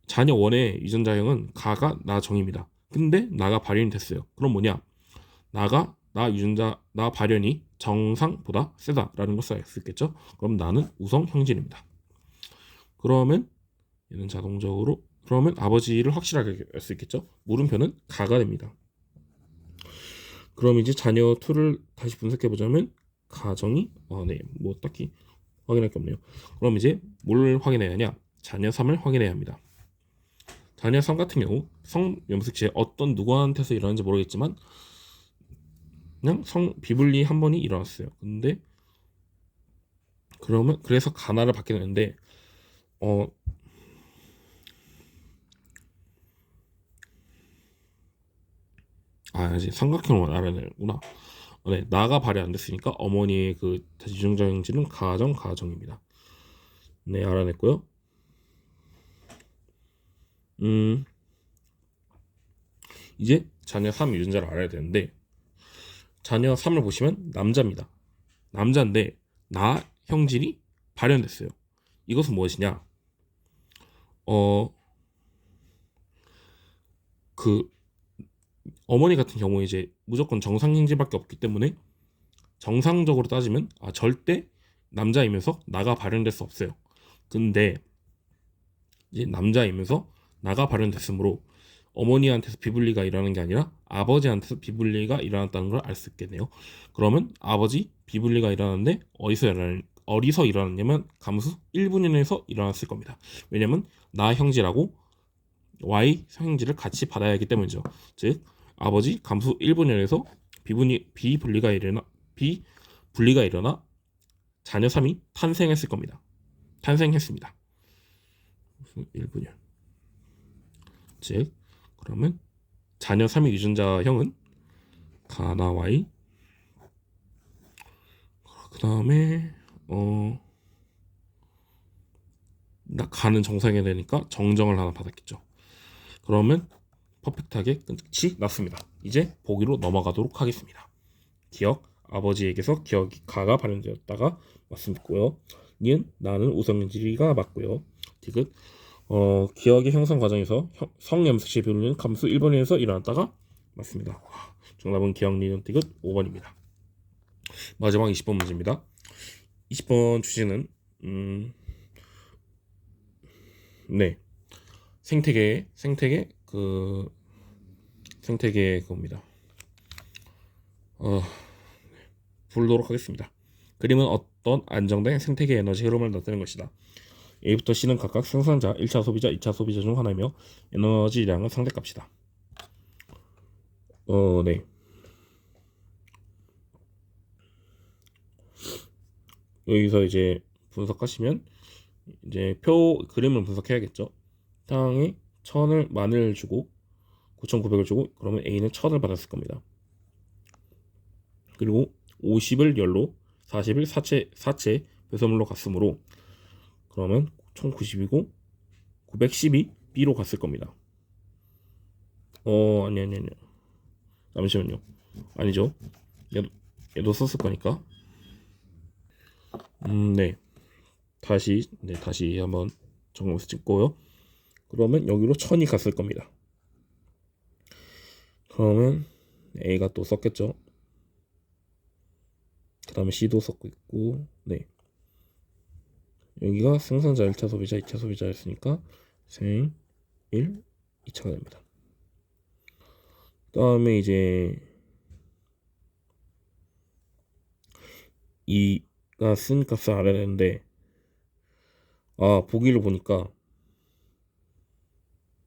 자녀 원의 유전자형은 가가 나 정입니다. 근데 나가 발현이 됐어요. 그럼 뭐냐? 나 유전자 나 발현이 정상보다 세다라는 것을 알 수 있겠죠. 그럼 나는 우성 형질입니다. 그러면 얘는 자동적으로 그러면 아버지를 확실하게 알 수 있겠죠. 물음표는 가가 됩니다. 그럼 이제 자녀 2를 다시 분석해 보자면 가정이 네, 뭐 딱히 확인할 게 없네요. 그럼 이제 뭘 확인해야 하냐? 자녀 3을 확인해야 합니다. 자녀 3 같은 경우 성염색체 어떤 누구한테서 일어나는지 모르겠지만 그냥 비분리 한 번이 일어났어요. 근데 그러면 그래서 가나를 받게 되는데 이제 삼각형을 알아야 되는구나. 네, 나가 발현 안 됐으니까 어머니의 그 유전자 형질은 가정입니다. 네, 알아냈고요. 이제 자녀 3 유전자를 알아야 되는데 자녀 3을 보시면 남자입니다. 남자인데 나 형질이 발현됐어요. 이것은 무엇이냐? 그 어머니 같은 경우에 이제 무조건 정상 형질밖에 없기 때문에 정상적으로 따지면 절대 남자이면서 나가 발현될 수 없어요. 근데 이제 남자이면서 나가 발현됐으므로 어머니한테서 비분리가 일어나는 게 아니라 아버지한테서 비분리가 일어났다는 걸 알 수 있겠네요. 그러면 아버지 비분리가 일어났는데 어디서 일어났냐면 감수 1분위에서 일어났을 겁니다. 왜냐면 나 형질하고 Y 형질을 같이 받아야 하기 때문이죠. 즉 아버지 감수 1분위에서 비분리가 일어나 자녀 3이 탄생했을 겁니다. 탄생했습니다. 1분위. 즉 그러면 자녀 3의 유전자형은 가나 Y 그 다음에 가는 정상이 되니까 정정을 하나 받았겠죠. 그러면 퍼펙트하게 끝이 났습니다. 이제 보기로 넘어가도록 하겠습니다. 기억 아버지에게서 기억이 가가 발현되었다가 맞습니고요. 니은 나는 우성인지가 맞고요. 디귿 기억의 형성 과정에서 성염색체 비율은 감수 1번에서 일어났다가 맞습니다. 정답은 기억 니은 디귿 5번입니다. 마지막 20번 문제입니다. 20번 주제는 네 생태계 그겁니다. 어, 풀도록 하겠습니다. 그림은 어떤 안정된 생태계 에너지 흐름을 나타내는 것이다. A부터 C는 각각 생산자, 1차 소비자, 2차 소비자 중 하나이며 에너지량은 상대값이다. 네. 여기서 이제 분석하시면 이제 그림을 분석해야겠죠. 땅에 1000을 만을 주고 9,900을 주고 그러면 A는 1000을 받았을 겁니다. 그리고 50을 열로 40을 사체 배설물로 갔으므로 그러면 1090이고 910이 B로 갔을 겁니다. 아니. 잠시만요. 아니죠. 얘도 썼을 거니까. 네. 다시 한번 점검해서 찍고요. 그러면 여기로 1000이 갔을 겁니다. 그러면 A가 또 썼겠죠. 그 다음에 C도 썼고 있고, 네. 여기가 생산자 1차 소비자, 2차 소비자였으니까 생, 1, 2차가 됩니다. 그 다음에 이제 2가 쓴 값을 알아야 되는데, 보기를 보니까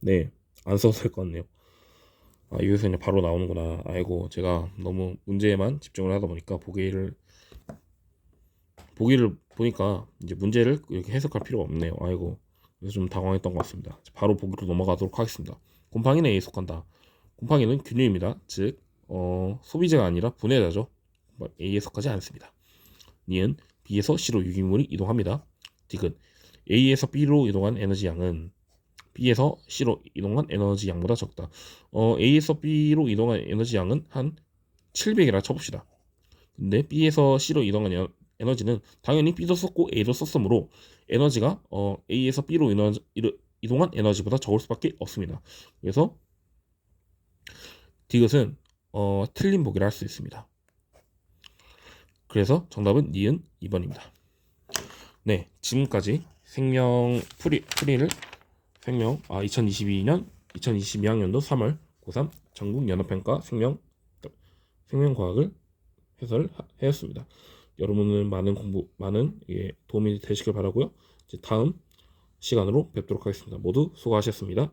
네, 안 써도 될 것 같네요. 여기서 그냥 바로 나오는구나. 아이고, 제가 너무 문제에만 집중을 하다 보니까 보기를 보니까 이제 문제를 이렇게 해석할 필요가 없네요. 아이고, 그래서 좀 당황했던 것 같습니다. 바로 보기로 넘어가도록 하겠습니다. 곰팡이는 A에 속한다. 곰팡이는 균류입니다. 즉, 소비자가 아니라 분해자죠. A에 속하지 않습니다. 니은 B에서 C로 유기물이 이동합니다. 디귿 A에서 B로 이동한 에너지 양은 B에서 C로 이동한 에너지 양보다 적다. A에서 B로 이동한 에너지 양은 한 700이라 쳐봅시다. 근데 B에서 C로 이동한 에너지는 당연히 B도 썼고 A도 썼으므로 에너지가 A에서 B로 이동한 에너지보다 적을 수밖에 없습니다. 그래서 디귿은 틀린 보기를 할 수 있습니다. 그래서 정답은 니은 2번입니다. 네, 지금까지 생명 풀이를 2022학년도 3월 고3 전국 연합평가 생명과학을 해설하였습니다. 여러분은 많은 도움이 되시길 바라고요. 이제 다음 시간으로 뵙도록 하겠습니다. 모두 수고하셨습니다.